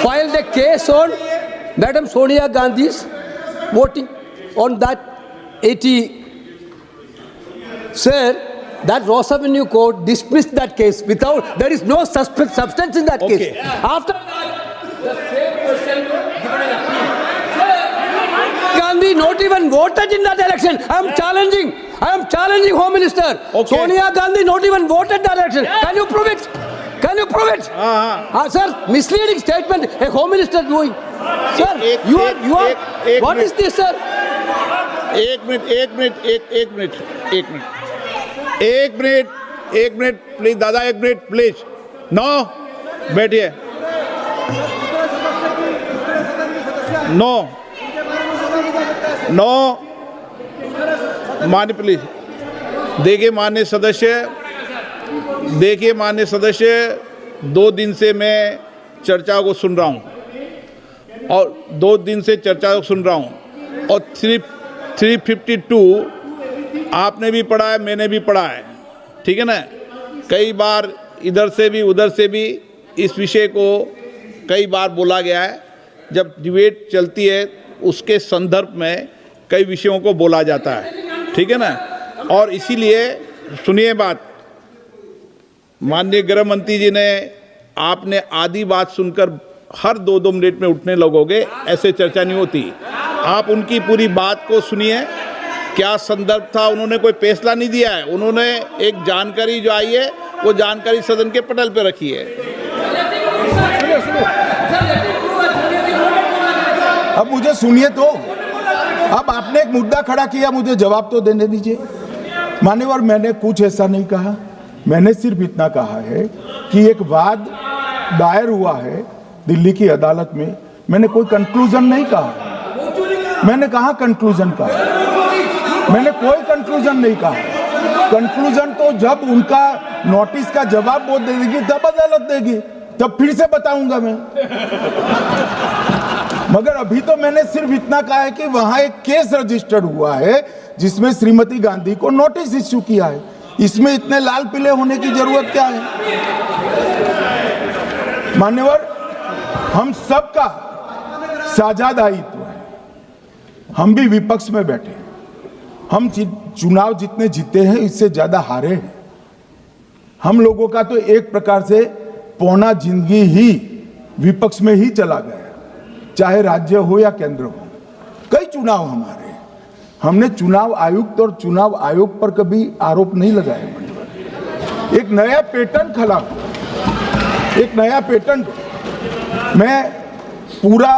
filed a case on Madam Sonia Gandhi's voting on that 80. Sir, that Rosavalli court dismissed that case without, there is no substance in that Okay. case. After that, the same person given an appeal. Gandhi not even voted in that election. I am challenging Home Minister. Okay. Sonia Gandhi not even voted that election. Can you prove it? Can you prove it? Sir, misleading statement a Home Minister doing. Sir, you are. What is this, sir? एक minute please दादा, एक minute please. No, बैठिए। No मान्य please. देखिए मान्य सदस्य, 2 दिन से मैं चर्चा को सुन रहा हूँ और 352 आपने भी पढ़ा है, मैंने भी पढ़ा है, ठीक है ना। कई बार इधर से भी उधर से भी इस विषय को कई बार बोला गया है। जब डिबेट चलती है उसके संदर्भ में कई विषयों को बोला जाता है, ठीक है ना। और इसीलिए सुनिए बात, माननीय गृह मंत्री जी ने, आपने आधी बात सुनकर हर 2-2 मिनट में उठने लगोगे, ऐसे चर्चा नहीं होती। आप उनकी पूरी बात को सुनिए, क्या संदर्भ था, उन्होंने कोई फैसला नहीं दिया है, उन्होंने एक जानकारी जो आई है वो जानकारी सदन के पटल पे रखी है। अब मुझे सुनिए तो, अब आपने एक मुद्दा खड़ा किया, मुझे जवाब तो देने दीजिए। मान्यवर, मैंने कुछ ऐसा नहीं कहा, मैंने सिर्फ इतना कहा है कि एक वाद दायर हुआ है दिल्ली की अदालत में, मैंने कोई कंक्लूजन नहीं कहा। मैंने कहा कंक्लूजन कहा, मैंने कोई कंक्लूजन नहीं कहा। कंक्लूजन तो जब उनका नोटिस का जवाब वो दे देगी तब अदालत देगी, तब फिर से बताऊंगा मैं। मगर अभी तो मैंने सिर्फ इतना कहा है कि वहां एक केस रजिस्टर्ड हुआ है जिसमें श्रीमती गांधी को नोटिस इश्यू किया है। इसमें इतने लाल पीले होने की जरूरत क्या है? मान्यवर, हम सबका साझा दायित्व है, हम भी विपक्ष में बैठे हैं। हम चुनाव जितने जीते हैं इससे ज्यादा हारे हैं। हम लोगों का तो एक प्रकार से पौना जिंदगी ही विपक्ष में ही चला गया, चाहे राज्य हो या केंद्र हो। कई चुनाव हमारे, हमने चुनाव आयुक्त और चुनाव आयोग पर कभी आरोप नहीं लगाए। एक नया पैटर्न खड़ा, एक नया पैटर्न। मैं पूरा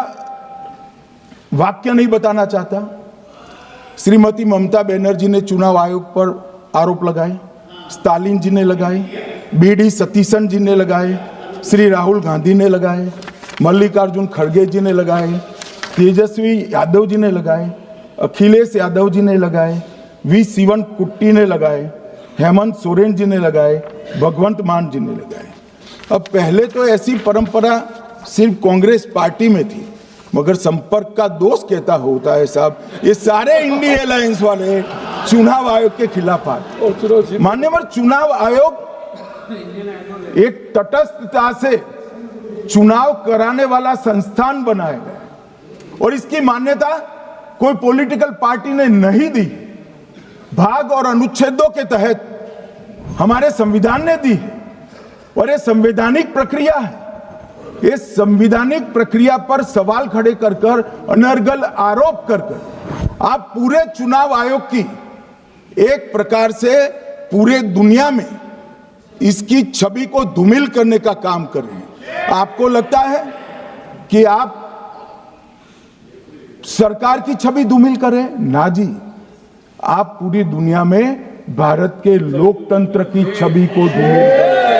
वाक्य नहीं बताना चाहता। श्रीमती ममता बनर्जी ने चुनाव आयोग पर आरोप लगाए, स्टालिन जी ने लगाए, बीडी सतीशन जी ने लगाए, श्री राहुल गांधी ने लगाए, मल्लिकार्जुन खड़गे जी ने लगाए, तेजस्वी यादव जी ने लगाए, अखिलेश यादव जी ने लगाए, वी शिवन कुट्टी ने लगाए, हेमंत सोरेन जी ने लगाए, भगवंत मान जी ने लगाए। अब पहले तो ऐसी परंपरा सिर्फ कांग्रेस पार्टी में थी, मगर संपर्क का दोष कहता होता है साहब, ये सारे इंडिया अलायंस वाले चुनाव आयोग के खिलाफ आए। मान्यवर, चुनाव आयोग एक तटस्थता से चुनाव कराने वाला संस्थान बनाया गया और इसकी मान्यता कोई पॉलिटिकल पार्टी ने नहीं दी। भाग और अनुच्छेदों के तहत हमारे संविधान ने दी है और ये संवैधानिक प्रक्रिया है। इस संवैधानिक प्रक्रिया पर सवाल खड़े कर कर, अनर्गल आरोप कर कर आप पूरे चुनाव आयोग की एक प्रकार से पूरे दुनिया में इसकी छवि को धूमिल करने का काम कर रहे हैं। आपको लगता है कि आप सरकार की छवि धूमिल कर रहे हैं? ना जी, आप पूरी दुनिया में भारत के लोकतंत्र की छवि को धूमिल कर रहे हैं।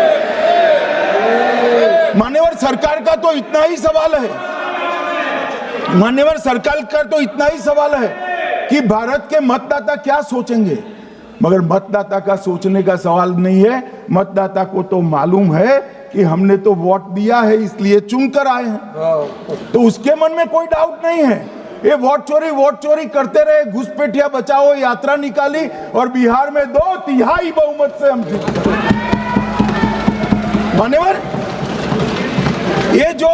मान्यवर, सरकार का तो इतना ही सवाल है, मान्यवर सरकार का तो इतना ही सवाल है कि भारत के मतदाता क्या सोचेंगे। मगर मतदाता का सोचने का सवाल नहीं है। मतदाता को तो मालूम है कि हमने तो वोट दिया है इसलिए चुनकर आए हैं, तो उसके मन में कोई डाउट नहीं है। ये वोट चोरी करते रहे, घुसपैठिया बचाओ यात्रा निकाली और बिहार में 2/3 बहुमत से हम जीते। मान्यवर, ये जो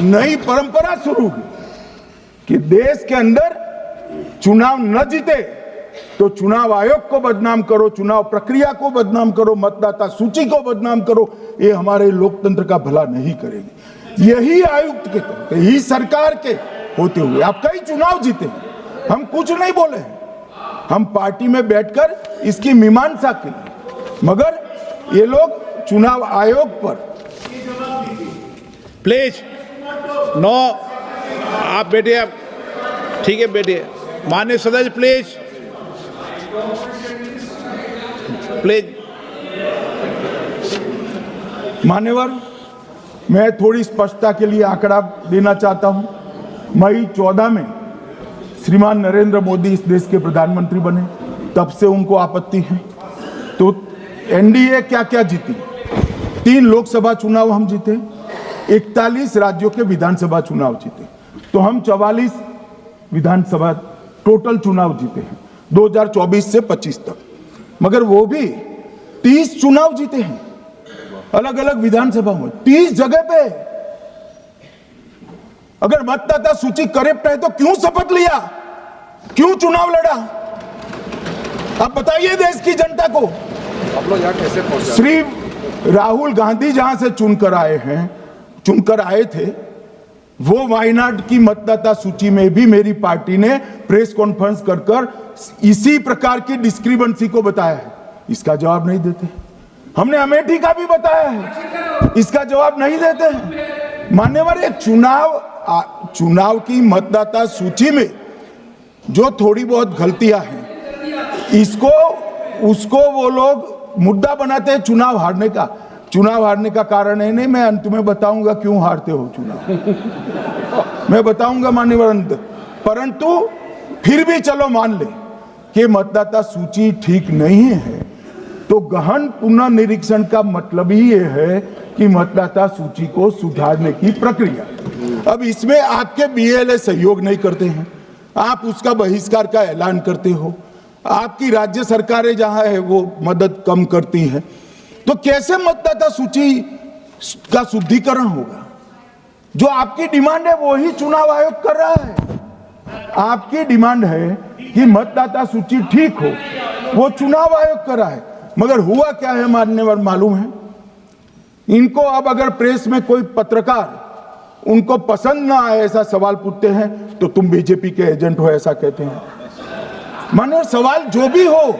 नई परंपरा शुरू हुई कि देश के अंदर चुनाव न जीते तो चुनाव आयोग को बदनाम करो, चुनाव प्रक्रिया को बदनाम करो, मतदाता सूची को बदनाम करो, ये हमारे लोकतंत्र का भला नहीं करेगी। यही आयुक्त के तहत, यही सरकार के होते हुए आप कई चुनाव जीते हैं, हम कुछ नहीं बोले हैं, हम पार्टी में बैठकर इसकी मीमांसा की। मगर ये लोग चुनाव आयोग पर प्लीज नो, आप बैठिए, आप ठीक है बैठिए। माननीय सदस्य प्लीज प्लीज। मान्यवर, मैं थोड़ी स्पष्टता के लिए आंकड़ा देना चाहता हूं। मई 14 में श्रीमान नरेंद्र मोदी इस देश के प्रधानमंत्री बने, तब से उनको आपत्ति है। तो एनडीए क्या क्या जीती? 3 लोकसभा चुनाव हम जीते, 41 राज्यों के विधानसभा चुनाव जीते, तो हम 44 विधानसभा टोटल चुनाव जीते हैं 2024 से 25 तक। मगर वो भी 30 चुनाव जीते हैं अलग अलग विधानसभा में, 30 जगह पे। अगर मतदाता सूची करेक्ट है तो क्यों शपथ लिया, क्यों चुनाव लड़ा? आप बताइए देश की जनता को। आप लोग यहाँ कैसे पहुंचे? श्री राहुल गांधी जहां से चुनकर आए थे, वो वायनाड की मतदाता सूची में भी मेरी पार्टी ने प्रेस कॉन्फ्रेंस कर इसी प्रकार की डिस्क्रिपेंसी को बताया है। इसका जवाब नहीं देते। हमने अमेठी का भी बताया है, इसका जवाब नहीं देते हैं। मान्यवर, ये चुनाव की मतदाता सूची में जो थोड़ी बहुत गलतियां हैं, उसको वो लोग मुद्दा बनाते हैं चुनाव हारने का। चुनाव हारने का कारण है नहीं, मैं अंत में बताऊंगा क्यों हारते हो चुनाव, मैं बताऊंगा मान्यवर अंत। परंतु फिर भी चलो मान ले कि मतदाता सूची ठीक नहीं है, तो गहन पुनर्निरीक्षण का मतलब ही ये है कि मतदाता सूची को सुधारने की प्रक्रिया। अब इसमें आपके बीएलए सहयोग नहीं करते हैं, आप उसका बहिष्कार का ऐलान करते हो, आपकी राज्य सरकारें जहां है वो मदद कम करती हैं, तो कैसे मतदाता सूची का शुद्धिकरण होगा? जो आपकी डिमांड है वो ही चुनाव आयोग कर रहा है। आपकी डिमांड है कि मतदाता सूची ठीक हो, वो चुनाव आयोग कर रहा है। मगर हुआ क्या है मान्यवर मालूम है? इनको अब अगर प्रेस में कोई पत्रकार उनको पसंद ना आए ऐसा सवाल पूछते हैं तो तुम बीजेपी के एजेंट हो ऐसा कहते हैं। मान्यवर, सवाल जो भी हो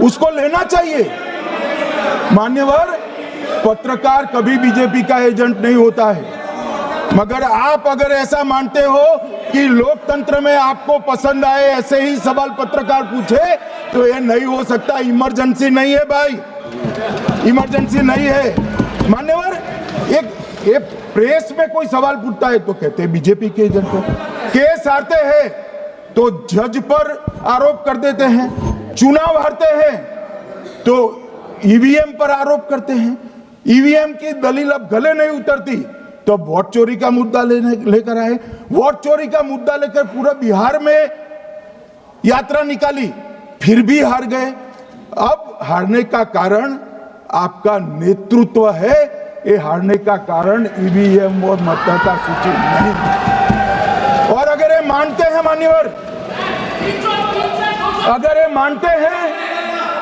उसको लेना चाहिए। मान्यवर, पत्रकार कभी बीजेपी का एजेंट नहीं होता है। मगर आप अगर ऐसा मानते हो कि लोकतंत्र में आपको पसंद आए ऐसे ही सवाल पत्रकार पूछे, तो ये नहीं हो सकता। इमरजेंसी नहीं है भाई, इमरजेंसी नहीं है। मान्यवर, एक प्रेस में कोई सवाल पूछता है तो कहते हैं बीजेपी के एजेंट हो। केस हारते हैं तो जज पर आरोप कर देते हैं, चुनाव हारते हैं तो ईवीएम पर आरोप करते हैं। ईवीएम की दलील अब गले नहीं उतरती तो वोट चोरी का मुद्दा लेकर आए। वोट चोरी का मुद्दा लेकर पूरा बिहार में यात्रा निकाली, फिर भी हार गए। अब हारने का कारण आपका नेतृत्व है, ये हारने का कारण ईवीएम और मतदाता सूची नहीं। और अगर ये मानते हैं मान्यवर, अगर ये मानते हैं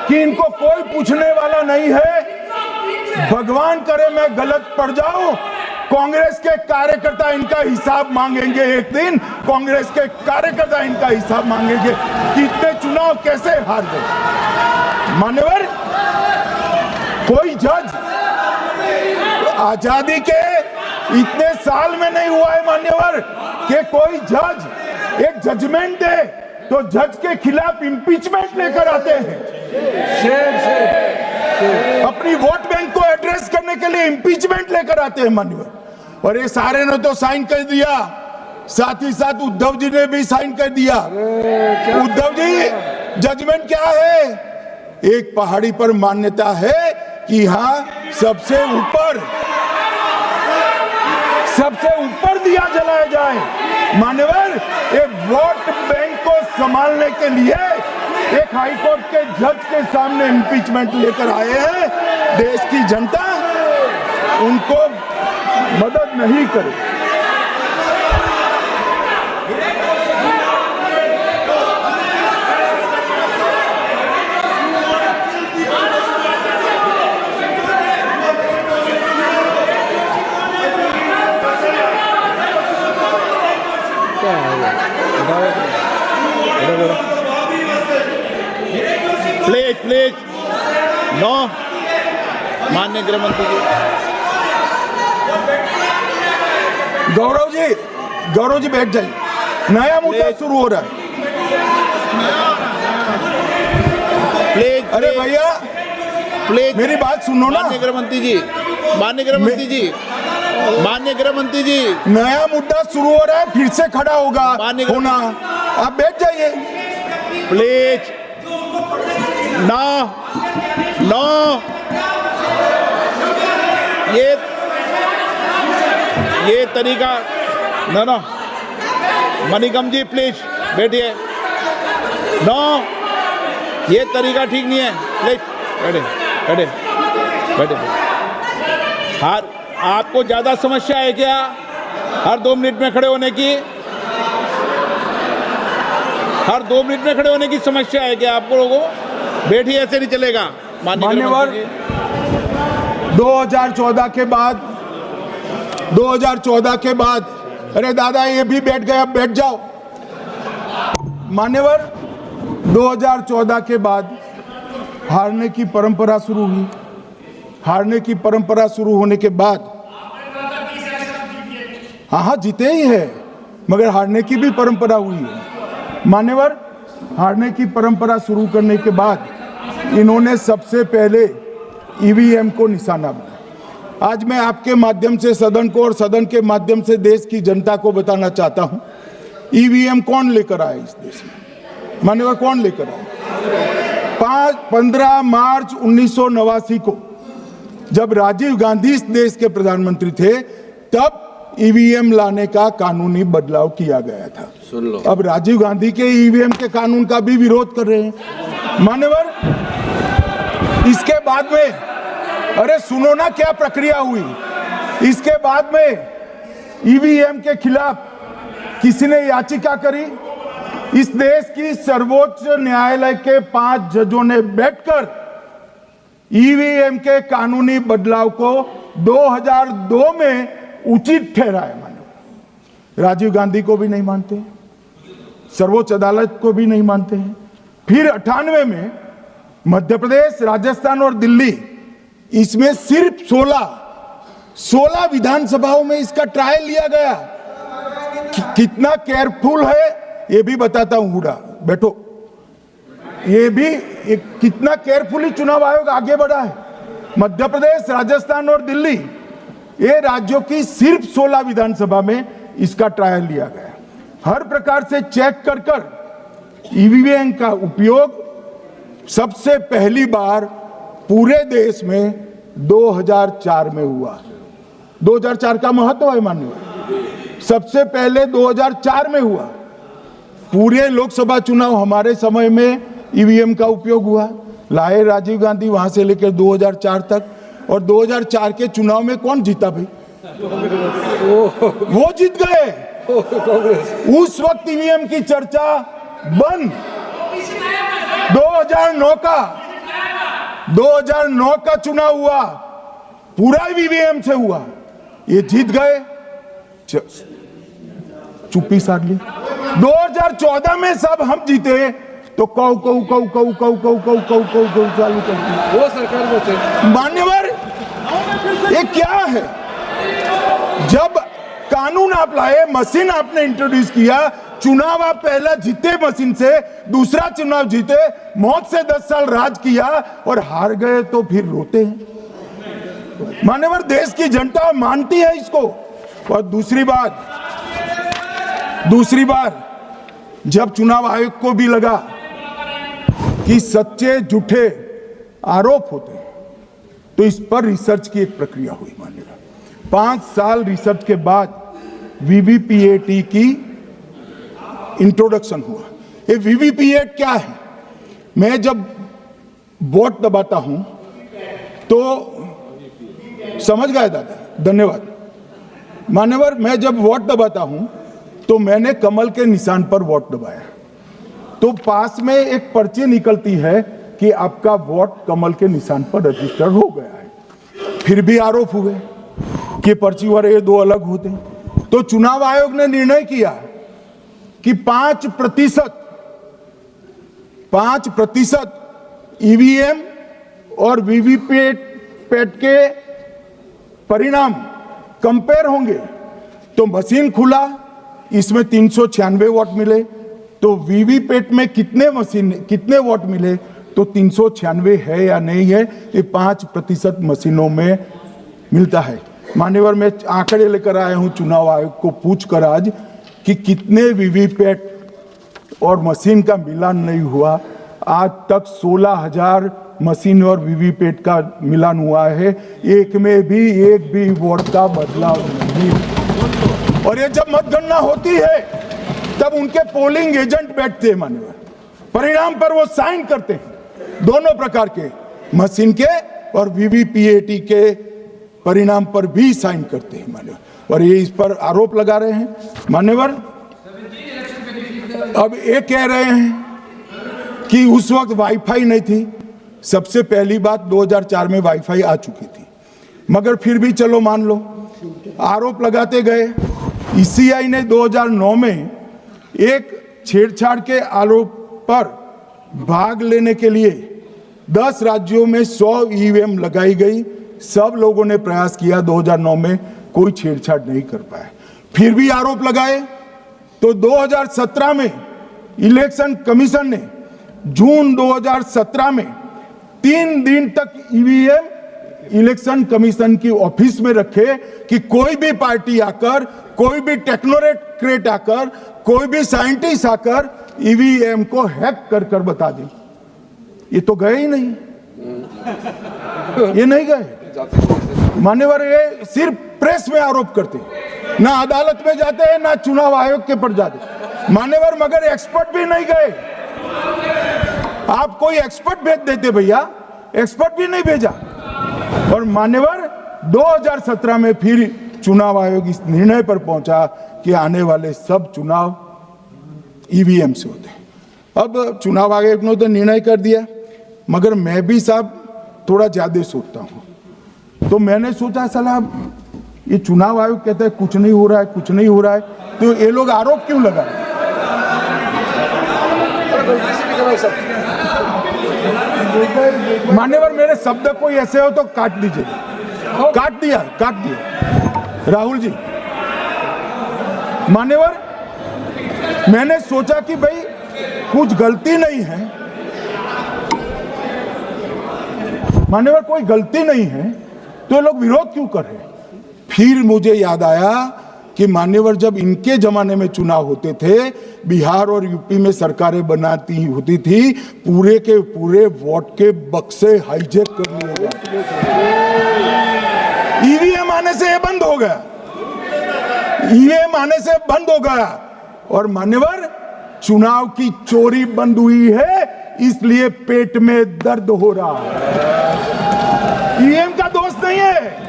कि इनको कोई पूछने वाला नहीं है, भगवान करे मैं गलत पड़ जाऊं, कांग्रेस के कार्यकर्ता इनका हिसाब मांगेंगे। एक दिन कांग्रेस के कार्यकर्ता इनका हिसाब मांगेंगे कि इतने चुनाव कैसे हार गए। मान्यवर, कोई जज आजादी के इतने साल में नहीं हुआ है मान्यवर कि कोई जज एक जजमेंट दे तो जज के खिलाफ इंपीचमेंट लेकर आते हैं। अपनी वोट बैंक को एड्रेस करने के लिए इंपीचमेंट लेकर आते हैं मान्यवर। और ये सारे ने तो साइन कर दिया, साथ ही साथ उद्धव जी ने भी साइन कर दिया। उद्धव जी, जजमेंट क्या है? एक पहाड़ी पर मान्यता है कि हाँ सबसे ऊपर दिया जलाया जाए। मान्यवर, एक वोट बैंक को संभालने के लिए एक हाईकोर्ट के जज के सामने इंपीचमेंट लेकर आए हैं। देश की जनता उनको मदद नहीं करे। प्लीज नो, माननीय गृह मंत्री जी। गौरव जी बैठ जाइए, नया मुद्दा शुरू हो रहा है। प्लीज, अरे भैया प्लीज मेरी बात सुनो ना। माननीय गृह मंत्री जी, माननीय गृह मंत्री जी, माननीय गृह मंत्री जी, नया मुद्दा शुरू हो रहा है, फिर से खड़ा होगा होना। आप बैठ जाइए प्लीज। नो, ये तरीका नो। मणिकम जी प्लीज बैठिए। नो, ये तरीका ठीक नहीं है। प्लीज बैठे। हार, आपको ज्यादा समस्या है क्या? हर 2 मिनट में खड़े होने की, हर 2 मिनट में खड़े होने की समस्या है क्या आप लोगों को? बैठिए, ऐसे नहीं चलेगा। मान्यवर, 2014 के बाद, अरे दादा ये भी बैठ गए, अब बैठ जाओ। मान्यवर, 2014 के बाद हारने की परंपरा शुरू हुई। हारने की परंपरा शुरू होने के बाद, हाँ जीते ही है, मगर हारने की भी परंपरा हुई है। मान्यवर, हारने की परंपरा शुरू करने के बाद इन्होंने सबसे पहले ईवीएम को निशाना बनाया। आज मैं आपके माध्यम से सदन को और सदन के माध्यम से देश की जनता को बताना चाहता हूं, ईवीएम कौन लेकर आया इस देश में? मान्यवर, कौन लेकर आया? 15 मार्च 1989 को जब राजीव गांधी इस देश के प्रधानमंत्री थे, तब ईवीएम लाने का कानूनी बदलाव किया गया था। सुन लो, अब राजीव गांधी के ईवीएम के कानून का भी विरोध कर रहे हैं। मान्यवर, इसके बाद में, अरे सुनो ना क्या प्रक्रिया हुई। इसके बाद में ईवीएम के खिलाफ किसी ने याचिका करी। इस देश की सर्वोच्च न्यायालय के 5 जजों ने बैठकर ईवीएम के कानूनी बदलाव को 2002 में उचित ठहराया। मानो राजीव गांधी को भी नहीं मानते, सर्वोच्च अदालत को भी नहीं मानते हैं। फिर 98 में मध्य प्रदेश, राजस्थान और दिल्ली, इसमें सिर्फ 16 विधानसभाओं में इसका ट्रायल लिया गया। कितना केयरफुल है ये भी बताता हूं। हुडा बैठो, ये भी कितना केयरफुली चुनाव आयोग आगे बढ़ा है। मध्य प्रदेश, राजस्थान और दिल्ली, ये राज्यों की सिर्फ 16 विधानसभा में इसका ट्रायल लिया गया। हर प्रकार से चेक कर ईवीएम का उपयोग सबसे पहली बार पूरे देश में 2004 में हुआ। 2004 का महत्व है मान्यवर, सबसे पहले 2004 में हुआ। पूरे लोकसभा चुनाव हमारे समय में ईवीएम का उपयोग हुआ। लाए राजीव गांधी, वहां से लेकर 2004 तक। और 2004 के चुनाव में कौन जीता भाई? वो जीत गए। उस वक्त ईवीएम की चर्चा बंद। 2009 का चुनाव हुआ, पूरा ईवीएम से हुआ, ये जीत गए। चुप्पी साध ली। 2014 में सब हम जीते तो कौ चालू कर दी। वो सरकार में थे। मान्यवर, ये क्या है? जब कानून आप लाए, मशीन आपने इंट्रोड्यूस किया, चुनाव आप पहला जीते मशीन से, दूसरा चुनाव जीते, मौत से 10 साल राज किया और हार गए तो फिर रोते हैं। मान्यवर, देश की जनता मानती है इसको। और दूसरी बार जब चुनाव आयोग को भी लगा कि सच्चे झूठे आरोप होते हैं, तो इस पर रिसर्च की एक प्रक्रिया हुई। मानिएगा 5 साल रिसर्च के बाद वीवीपीएटी की इंट्रोडक्शन हुआ। ये वीवीपीएटी क्या है? मैं जब वोट दबाता हूं तो समझ गए दादा, धन्यवाद। मान्यवर, मैं जब वोट दबाता हूं तो मैंने कमल के निशान पर वोट दबाया, तो पास में एक पर्ची निकलती है कि आपका वोट कमल के निशान पर रजिस्टर हो गया है। फिर भी आरोप हुए कि पर्ची वाले ये 2 अलग होते हैं। तो चुनाव आयोग ने निर्णय किया कि 5% ईवीएम और वीवीपैट के परिणाम कंपेयर होंगे। तो मशीन खुला, इसमें 396 वोट मिले। तो वीवीपैट में कितने वोट मिले, तो 396 है या नहीं है, ये 5% मशीनों में मिलता है। मान्यवर, मैं आंकड़े लेकर आया हूं चुनाव आयोग को पूछकर आज कि कितने वीवीपैट और मशीन का मिलान नहीं हुआ। आज तक 16,000 मशीन और वीवीपैट का मिलान हुआ है, एक भी वोट का बदलाव नहीं। और ये जब मतगणना होती है तब उनके पोलिंग एजेंट बैठते हैं मान्यवर, परिणाम पर वो साइन करते हैं, दोनों प्रकार के, मशीन के और वीवीपीएटी के परिणाम पर भी साइन करते हैं मान्यवर। और ये इस पर आरोप लगा रहे हैं। मान्यवर, अब ये कह रहे हैं कि उस वक्त वाईफाई नहीं थी। सबसे पहली बात, 2004 में वाईफाई आ चुकी थी, मगर फिर भी चलो मान लो, आरोप लगाते गए। ईसीआई ने 2009 में एक छेड़छाड़ के आरोप पर भाग लेने के लिए 10 राज्यों में 100 ईवीएम लगाई गई। सब लोगों ने प्रयास किया, 2009 में कोई छेड़छाड़ नहीं कर पाए, फिर भी आरोप लगाए। तो 2017 में इलेक्शन कमीशन ने जून 2017 में 3 दिन तक ईवीएम इलेक्शन कमीशन की ऑफिस में रखे कि कोई भी पार्टी आकर, कोई भी टेक्नोक्रेट आकर, कोई भी साइंटिस्ट आकर ईवीएम को हैक कर बता दे। ये तो गए ही नहीं, ये नहीं गए। मान्यवर, ये सिर्फ प्रेस में आरोप करते, ना अदालत में जाते हैं, ना चुनाव आयोग के पर जाते। मान्यवर, मगर एक्सपर्ट भी नहीं गए। आप कोई एक्सपर्ट भेज देते भैया, एक्सपर्ट भी नहीं भेजा। और मान्यवर, 2017 में फिर चुनाव आयोग इस निर्णय पर पहुंचा कि आने वाले सब चुनाव ईवीएम से होते हैं। अब चुनाव आयोग ने तो निर्णय कर दिया, मगर मैं भी साहब थोड़ा ज्यादा सोचता हूं। तो मैंने सोचा, साला ये चुनाव आयोग कहता है कुछ नहीं हो रहा है, कुछ नहीं हो रहा है, तो ये लोग आरोप क्यों लगा रहे? मान्यवर, मेरे शब्द कोई ऐसे हो तो काट दीजिए। काट दिया राहुल जी। मान्यवर, मैंने सोचा कि भाई कुछ गलती नहीं है। मान्यवर, कोई गलती नहीं है तो ये लोग विरोध क्यों कर रहे हैं? फिर मुझे याद आया कि मान्यवर, जब इनके जमाने में चुनाव होते थे, बिहार और यूपी में सरकारें बनाती होती थी, पूरे के पूरे वोट के बक्से हाईजैक कर लिए जाते। ईवीएम आने से ये बंद हो गया, ईवीएम आने से बंद हो गया। और मान्यवर, चुनाव की चोरी बंद हुई है, इसलिए पेट में दर्द हो रहा है। ईवीएम का दोष नहीं है,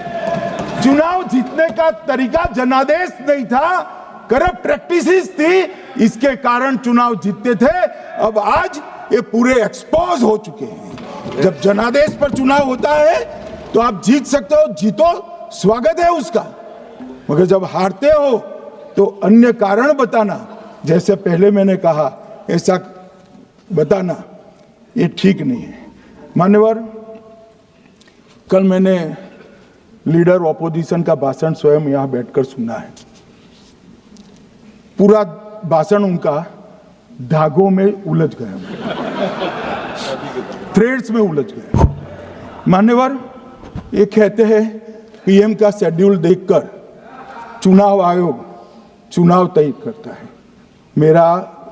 चुनाव जीतने का तरीका जनादेश नहीं था, करप्ट प्रैक्टिसेस थी, इसके कारण चुनाव जीतते थे। अब आज ये पूरे एक्सपोज हो चुके हैं। जब जनादेश पर चुनाव होता है तो आप जीत सकते हो, जीतो, स्वागत है उसका, मगर जब हारते हो तो अन्य कारण बताना, जैसे पहले मैंने कहा, ऐसा बताना ये ठीक नहीं है। मान्यवर, कल मैंने लीडर ऑपोजिशन का भाषण स्वयं यहां बैठकर सुना है। पूरा भाषण उनका धागों में उलझ गया, थ्रेड्स में उलझ गया। मान्यवर, ये कहते हैं पीएम का शेड्यूल देखकर चुनाव आयोग चुनाव तय करता है। मेरा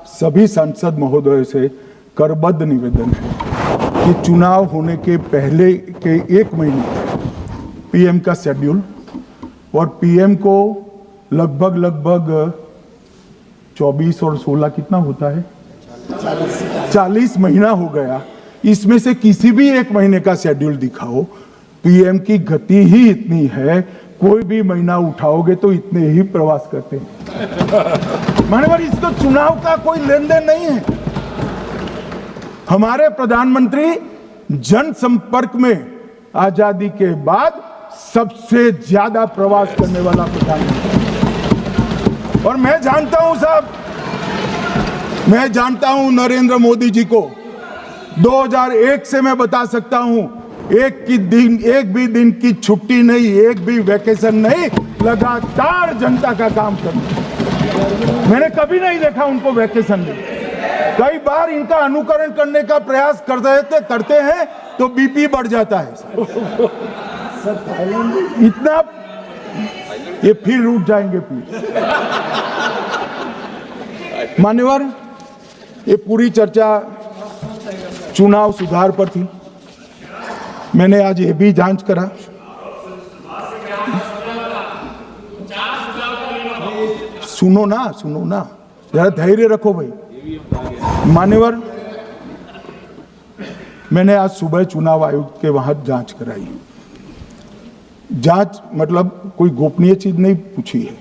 सभी सांसद महोदय से करबद्ध निवेदन है कि चुनाव होने के पहले के 1 महीने पीएम का शेड्यूल, और पीएम को लगभग 24 और 16 कितना होता है, 40 महीना हो गया। इसमें से किसी भी 1 महीने का शेड्यूल दिखाओ। पीएम की गति ही इतनी है, कोई भी महीना उठाओगे तो इतने ही प्रवास करते हैं। मान्यवर, इसको चुनाव का कोई लेन देन नहीं है। हमारे प्रधानमंत्री जनसंपर्क में आजादी के बाद सबसे ज्यादा प्रवास करने वाला प्रधानमंत्री। और मैं जानता हूं साहब, मैं जानता हूं नरेंद्र मोदी जी को 2001 से मैं बता सकता हूं, एक भी दिन की छुट्टी नहीं, एक भी वैकेशन नहीं, लगातार जनता का काम करना। मैंने कभी नहीं देखा उनको वैकेशन में। कई बार इनका अनुकरण करने का प्रयास करते हैं तो बीपी बढ़ जाता है। इतना ये फिर रुक जाएंगे प्लीज। मान्यवर, ये पूरी चर्चा चुनाव सुधार पर थी। मैंने आज ये भी जांच करा, सुनो ना, जरा धैर्य रखो भाई। मान्यवर, मैंने आज सुबह चुनाव आयोग के वहां जांच कराई। जांच मतलब कोई गोपनीय चीज नहीं पूछी है,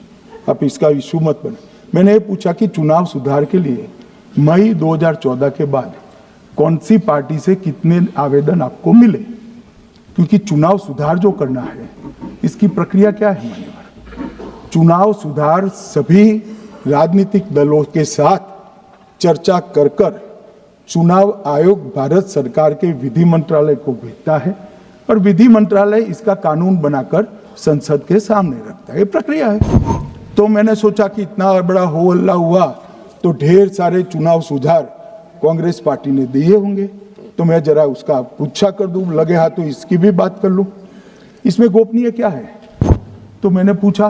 आप इसका इशू मत बने। मैंने ये पूछा कि चुनाव सुधार के लिए मई 2014 के बाद कौन सी पार्टी से कितने आवेदन आपको मिले, क्योंकि चुनाव सुधार जो करना है इसकी प्रक्रिया क्या है मान्यवर। चुनाव सुधार सभी राजनीतिक दलों के साथ चर्चा कर कर चुनाव आयोग भारत सरकार के विधि मंत्रालय को भेजता है और विधि मंत्रालय इसका कानून बनाकर संसद के सामने रखता है, ये प्रक्रिया है। तो मैंने सोचा कि इतना बड़ा हो हल्ला हुआ तो ढेर सारे चुनाव सुधार कांग्रेस पार्टी ने दिए होंगे, तो मैं जरा उसका पूछा कर दूं, लगे हाथ तो इसकी भी बात कर लूं, इसमें गोपनीय क्या है। तो मैंने पूछा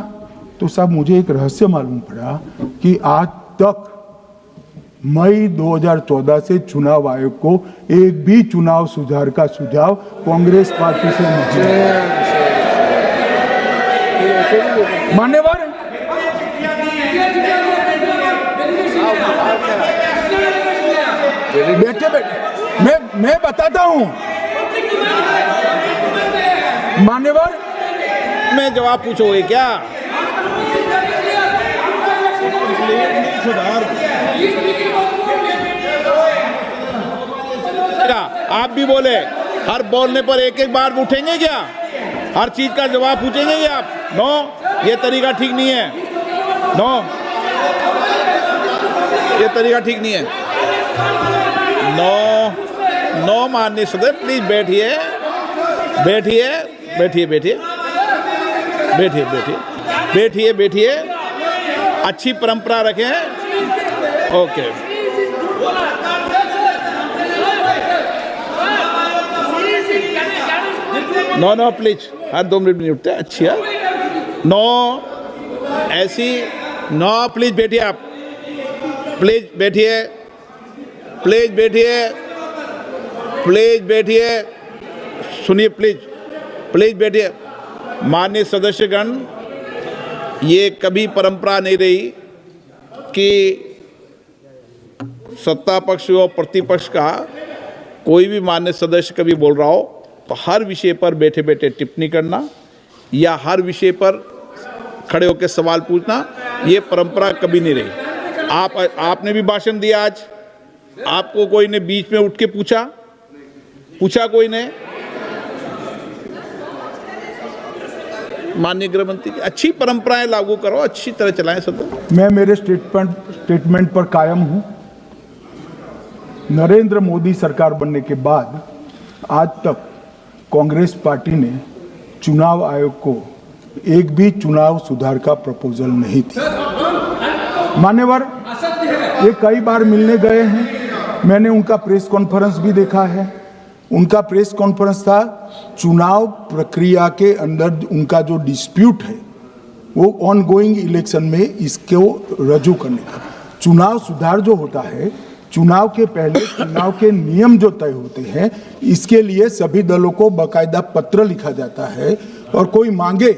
तो साहब मुझे एक रहस्य मालूम पड़ा कि आज तक मई 2014 से चुनाव आयोग को एक भी चुनाव सुधार का सुझाव कांग्रेस पार्टी से नहीं मिला। मान्यवर बैठे बैठे मैं बताता हूं मान्यवर, मैं जवाब पूछोगे क्या? आप भी बोले, हर बोलने पर एक एक बार उठेंगे क्या? हर चीज का जवाब पूछेंगे क्या आप? नो, ये तरीका ठीक नहीं है। नो, ये तरीका ठीक नहीं है। नो नो माननीय सदस्य, प्लीज बैठिए बैठिए बैठिए बैठिए बैठिए बैठिए बैठिए बैठिए अच्छी परंपरा रखें। ओके, नो नो प्लीज, हर 2 मिनट नहीं उठते, अच्छी है। नो ऐसी, नो प्लीज बैठिए आप, प्लीज बैठिए, प्लीज बैठिए, प्लीज बैठिए, सुनिए प्लीज, प्लीज बैठिए। माननीय सदस्यगण, ये कभी परंपरा नहीं रही कि सत्ता पक्ष और प्रतिपक्ष का कोई भी माननीय सदस्य कभी बोल रहा हो तो हर विषय पर बैठे बैठे टिप्पणी करना या हर विषय पर खड़े होकर सवाल पूछना, ये परंपरा कभी नहीं रही। आपने भी भाषण दिया आज, आपको कोई ने बीच में उठ के पूछा कोई ने? माननीय गृह मंत्री, अच्छी परंपराएं लागू करो, अच्छी तरह चलाएं सदन। मैं मेरे स्टेटमेंट पर कायम हूं। नरेंद्र मोदी सरकार बनने के बाद आज तक कांग्रेस पार्टी ने चुनाव आयोग को एक भी चुनाव सुधार का प्रपोजल नहीं दिया। मान्यवर, ये कई बार मिलने गए हैं, मैंने उनका प्रेस कॉन्फ्रेंस भी देखा है। उनका प्रेस कॉन्फ्रेंस था चुनाव प्रक्रिया के अंदर उनका जो डिस्प्यूट है वो ऑन गोइंग इलेक्शन में इसको रजू करने का। चुनाव सुधार जो होता है, चुनाव के पहले चुनाव के नियम जो तय होते हैं, इसके लिए सभी दलों को बाकायदा पत्र लिखा जाता है और कोई मांगे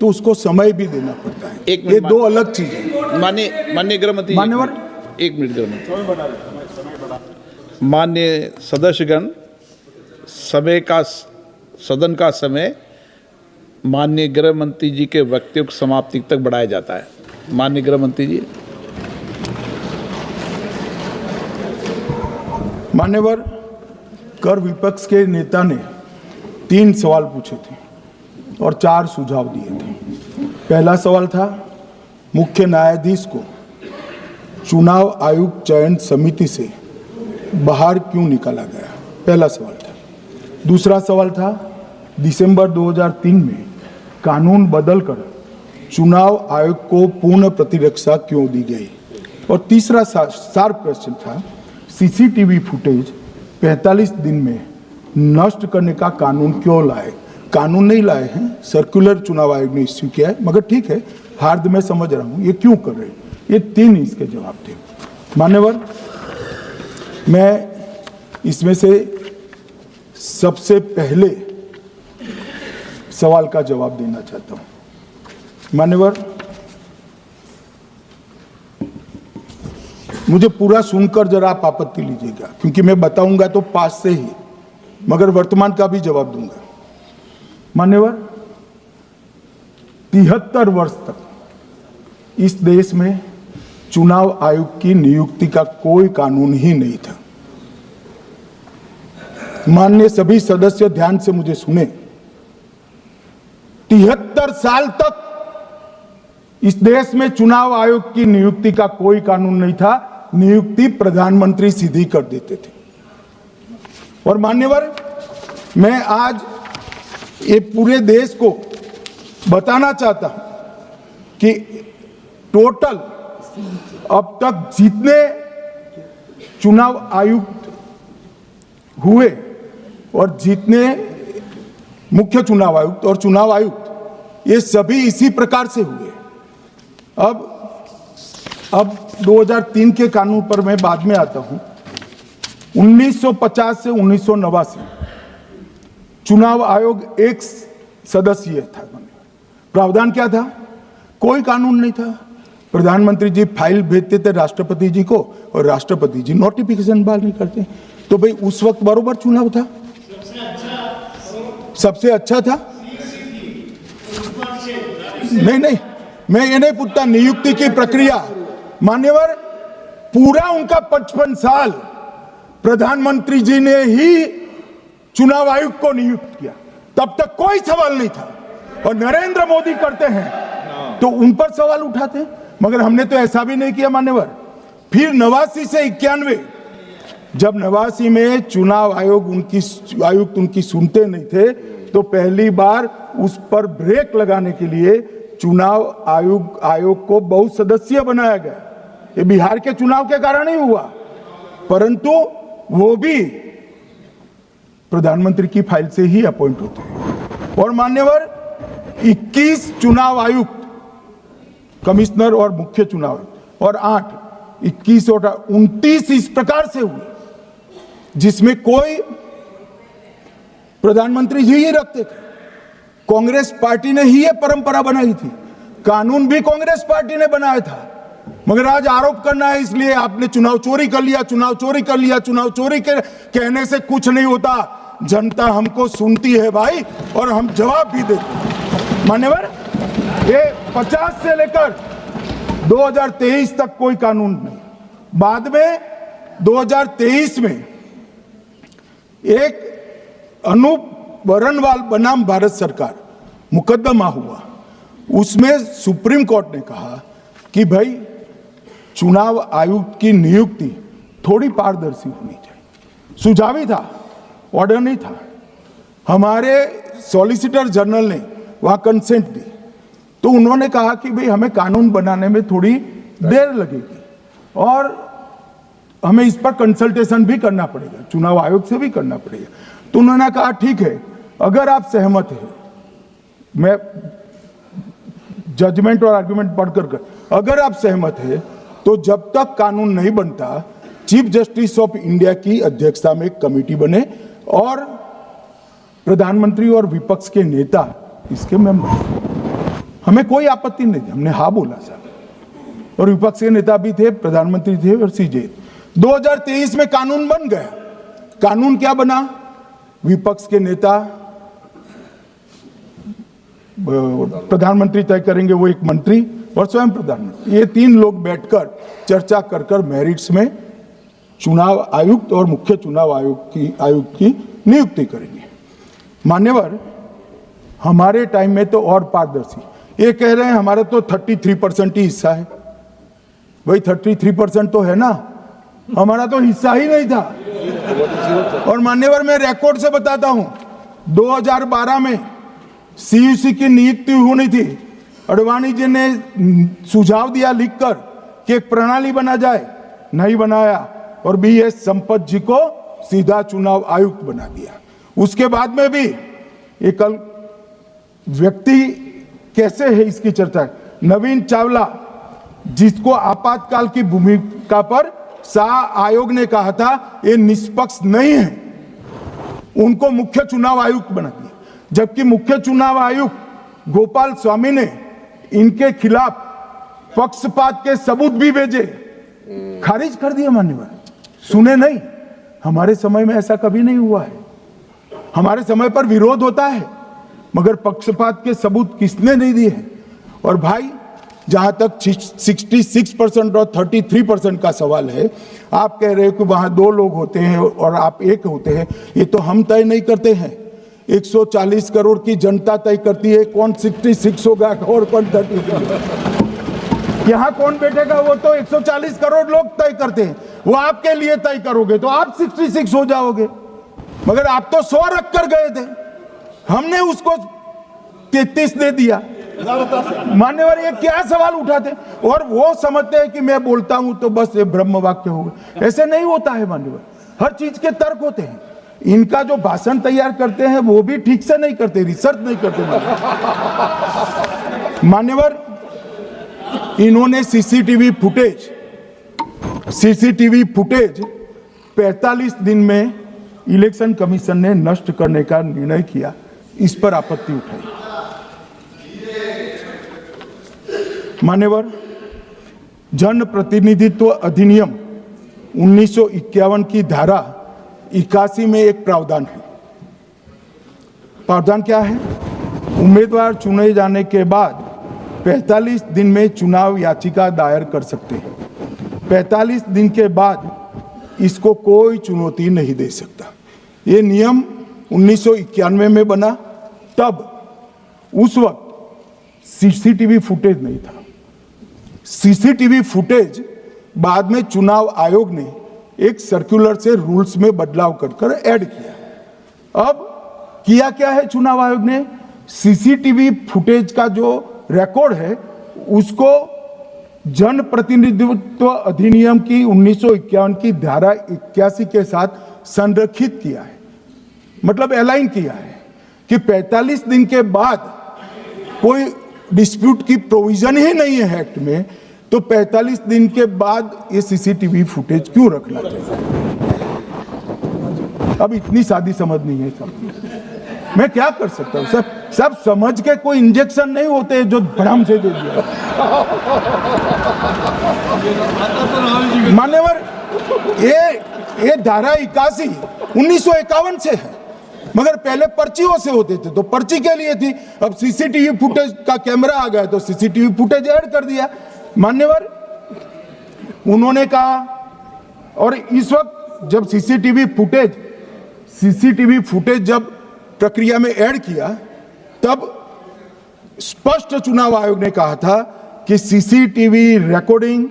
तो उसको समय भी देना पड़ता है। ये दो अलग चीज है। माननीय गृह मंत्री, मान्यवर, 1 मिनट गृह मंत्री। माननीय सदस्यगण, सदन का समय माननीय गृह मंत्री जी के वक्तव्य की समाप्ति तक बढ़ाया जाता है। माननीय गृह मंत्री जी। मान्यवर, कर विपक्ष के नेता ने 3 सवाल पूछे थे और 4 सुझाव दिए थे। पहला सवाल था मुख्य न्यायाधीश को चुनाव आयोग चयन समिति से बाहर क्यों निकाला गया, पहला सवाल था। दूसरा सवाल था दिसंबर 2003 में कानून बदलकर चुनाव आयोग को पूर्ण प्रतिरक्षा क्यों दी गई। और तीसरा शार्प क्वेश्चन था सीसीटीवी फुटेज 45 दिन में नष्ट करने का कानून क्यों लाए। कानून नहीं लाए हैं, सर्कुलर चुनाव आयोग ने इश्यू किया है, मगर ठीक है, हार्द मैं समझ रहा हूं ये क्यों कर रहे हैं। ये 3 इसके जवाब थे। मान्यवर, मैं इसमें से सबसे पहले सवाल का जवाब देना चाहता हूं। मान्यवर, मुझे पूरा सुनकर जरा आप आपत्ति लीजिएगा, क्योंकि मैं बताऊंगा तो पास से ही, मगर वर्तमान का भी जवाब दूंगा। मान्यवर, 73 वर्ष तक इस देश में चुनाव आयोग की नियुक्ति का कोई कानून ही नहीं था। माननीय सभी सदस्य ध्यान से मुझे सुने, 73 साल तक इस देश में चुनाव आयोग की नियुक्ति का कोई कानून नहीं था। नियुक्ति प्रधानमंत्री सीधी कर देते थे। और मान्यवर, मैं आज ये पूरे देश को बताना चाहता हूं कि टोटल अब तक जितने चुनाव आयुक्त हुए और जितने मुख्य चुनाव आयुक्त और चुनाव आयुक्त, ये सभी इसी प्रकार से हुए। अब 2003 के कानून पर मैं बाद में आता हूं। 1950 से 1989 चुनाव आयोग एक सदस्यीय था। प्रावधान क्या था? कोई कानून नहीं था। प्रधानमंत्री जी फाइल भेजते थे राष्ट्रपति जी को और राष्ट्रपति जी नोटिफिकेशन बहाल नहीं करते। तो भाई उस वक्त बरोबर चुनाव था, सबसे अच्छा था। नहीं, मैं ये नहीं पूछता नियुक्ति की प्रक्रिया। मान्यवर, पूरा उनका 55 साल प्रधानमंत्री जी ने ही चुनाव आयुक्त को नियुक्त किया, तब तक कोई सवाल नहीं था। और नरेंद्र मोदी करते हैं तो उन पर सवाल उठाते हैं, मगर हमने तो ऐसा भी नहीं किया मान्यवर। फिर 89 से 91, जब 89 में चुनाव आयुक्त उनकी सुनते नहीं थे, तो पहली बार उस पर ब्रेक लगाने के लिए चुनाव आयोग को बहुत सदस्यीय बनाया गया। ये बिहार के चुनाव के कारण ही हुआ, परंतु वो भी प्रधानमंत्री की फाइल से ही अपॉइंट होते हैं। और मान्यवर, 21 चुनाव आयुक्त, कमिश्नर और मुख्य चुनाव आयुक्त, और 21 और 29 इस प्रकार से हुए जिसमें कोई प्रधानमंत्री जी ही रखते थे। कांग्रेस पार्टी ने ही ये परंपरा बनाई थी, कानून भी कांग्रेस पार्टी ने बनाया था। मगर आज आरोप करना है इसलिए आपने चुनाव चोरी कर लिया, चुनाव चोरी कर लिया, चुनाव चोरी कहने से कुछ नहीं होता। जनता हमको सुनती है भाई, और हम जवाब भी देते हैं। मान्यवर, ये 50 से लेकर 2023 तक कोई कानून नहीं। बाद में 2023 में एक अनूप बरनवाल बनाम भारत सरकार मुकदमा हुआ। उसमें सुप्रीम कोर्ट ने कहा कि भाई चुनाव आयुक्त की नियुक्ति थोड़ी पारदर्शी होनी चाहिए। सुझावी था, ऑर्डर नहीं था। हमारे सॉलिसिटर जनरल ने वहां कंसेंट दी, तो उन्होंने कहा कि भाई हमें कानून बनाने में थोड़ी देर लगेगी और हमें इस पर कंसल्टेशन भी करना पड़ेगा, चुनाव आयोग से भी करना पड़ेगा। तो उन्होंने कहा ठीक है, अगर आप सहमत हैं, मैं जजमेंट और आर्गुमेंट पढ़कर अगर आप सहमत हैं तो जब तक कानून नहीं बनता, चीफ जस्टिस ऑफ इंडिया की अध्यक्षता में एक कमेटी बने और प्रधानमंत्री और विपक्ष के नेता इसके मेंबर। हमें कोई आपत्ति नहीं थी, हमने हाँ बोला सर। और विपक्ष के नेता भी थे, प्रधानमंत्री थे और सीजे। 2023 में कानून बन गया। कानून क्या बना? विपक्ष के नेता, प्रधानमंत्री तय करेंगे, वो एक मंत्री और स्वयं प्रधानमंत्री, ये 3 लोग बैठकर चर्चा कर मेरिट्स में चुनाव आयुक्त और मुख्य चुनाव आयुक्त की नियुक्ति करेंगे। मान्यवर, हमारे टाइम में तो और पारदर्शी। ये कह रहे हैं हमारा तो 33% ही हिस्सा है। भाई 33% तो है ना, हमारा तो हिस्सा ही नहीं था। और मान्यवर, मैं रिकॉर्ड से बताता हूं, 2012 में सीयूसी की नियुक्ति होनी थी। अडवाणी जी ने सुझाव दिया लिखकर कि एक प्रणाली बना जाए, नहीं बनाया और बीएस संपत जी को सीधा चुनाव आयुक्त बना दिया। उसके बाद में भी एक व्यक्ति कैसे है इसकी चर्चा है। नवीन चावला, जिसको आपातकाल की भूमिका पर शाह आयोग ने कहा था ये निष्पक्ष नहीं है, उनको मुख्य चुनाव आयुक्त बना दिया। जबकि मुख्य चुनाव आयुक्त गोपाल स्वामी ने इनके खिलाफ पक्षपात के सबूत भी भेजे, खारिज कर दिया। मान्यवर, सुने नहीं। हमारे समय में ऐसा कभी नहीं हुआ है। हमारे समय पर विरोध होता है, मगर पक्षपात के सबूत किसने नहीं दिए हैं? और भाई जहां तक 66% और 33% का सवाल है, आप कह रहे हो कि वहां 2 लोग होते हैं और आप 1 होते हैं, ये तो हम तय नहीं करते हैं। 140 करोड़ की जनता तय करती है कौन 66 होगा और कौन 33 होगा। यहां कौन बैठेगा वो तो 140 करोड़ लोग तय करते हैं, वो आपके लिए तय करोगे तो आप 66 हो जाओगे। मगर आप तो 100 रख कर गए थे, हमने उसको 33 दे दिया। मान्यवर ये क्या सवाल उठाते, और वो समझते हैं कि मैं बोलता हूं तो बस ये ब्रह्म वाक्य होगा। ऐसे नहीं होता है मान्यवर, हर चीज के तर्क होते हैं। इनका जो भाषण तैयार करते हैं वो भी ठीक से नहीं करते, रिसर्च नहीं करते मान्यवर। इन्होंने सीसीटीवी फुटेज 45 दिन में इलेक्शन कमीशन ने नष्ट करने का निर्णय किया, इस पर आपत्ति उठाई। मान्यवर, जन प्रतिनिधित्व अधिनियम 1951 की धारा 81 में एक प्रावधान है। प्रावधान क्या है? उम्मीदवार चुने जाने के बाद 45 दिन में चुनाव याचिका दायर कर सकते हैं। 45 दिन के बाद इसको कोई चुनौती नहीं दे सकता। ये नियम 1991 में बना, तब उस वक्त सीसीटीवी फुटेज नहीं था। सीसीटीवी फुटेज बाद में चुनाव आयोग ने एक सर्कुलर से रूल्स में बदलाव कर ऐड किया। अब किया क्या है चुनाव आयोग ने? सीसीटीवी फुटेज का जो रिकॉर्ड है उसको जन प्रतिनिधित्व अधिनियम की 1951 की धारा 81 के साथ संरक्षित किया है, मतलब अलाइन किया है कि 45 दिन के बाद कोई डिस्प्यूट की प्रोविजन ही नहीं है एक्ट में, तो 45 दिन के बाद ये सीसीटीवी फुटेज क्यों रखना चाहिए? अब इतनी सादी समझ नहीं है सब, मैं क्या कर सकता हूं? सब समझ के कोई इंजेक्शन नहीं होते जो भड़ाम से दे दिया। मान्यवर, ये धारा 81 1951 से है, मगर पहले पर्चियों से होते थे तो पर्ची के लिए थी। अब सीसीटीवी फुटेज का कैमरा आ गया तो सीसीटीवी फुटेज ऐड कर दिया। मान्यवर, उन्होंने कहा, और इस वक्त जब सीसीटीवी फुटेज जब प्रक्रिया में ऐड किया, तब स्पष्ट चुनाव आयोग ने कहा था कि सीसीटीवी रिकॉर्डिंग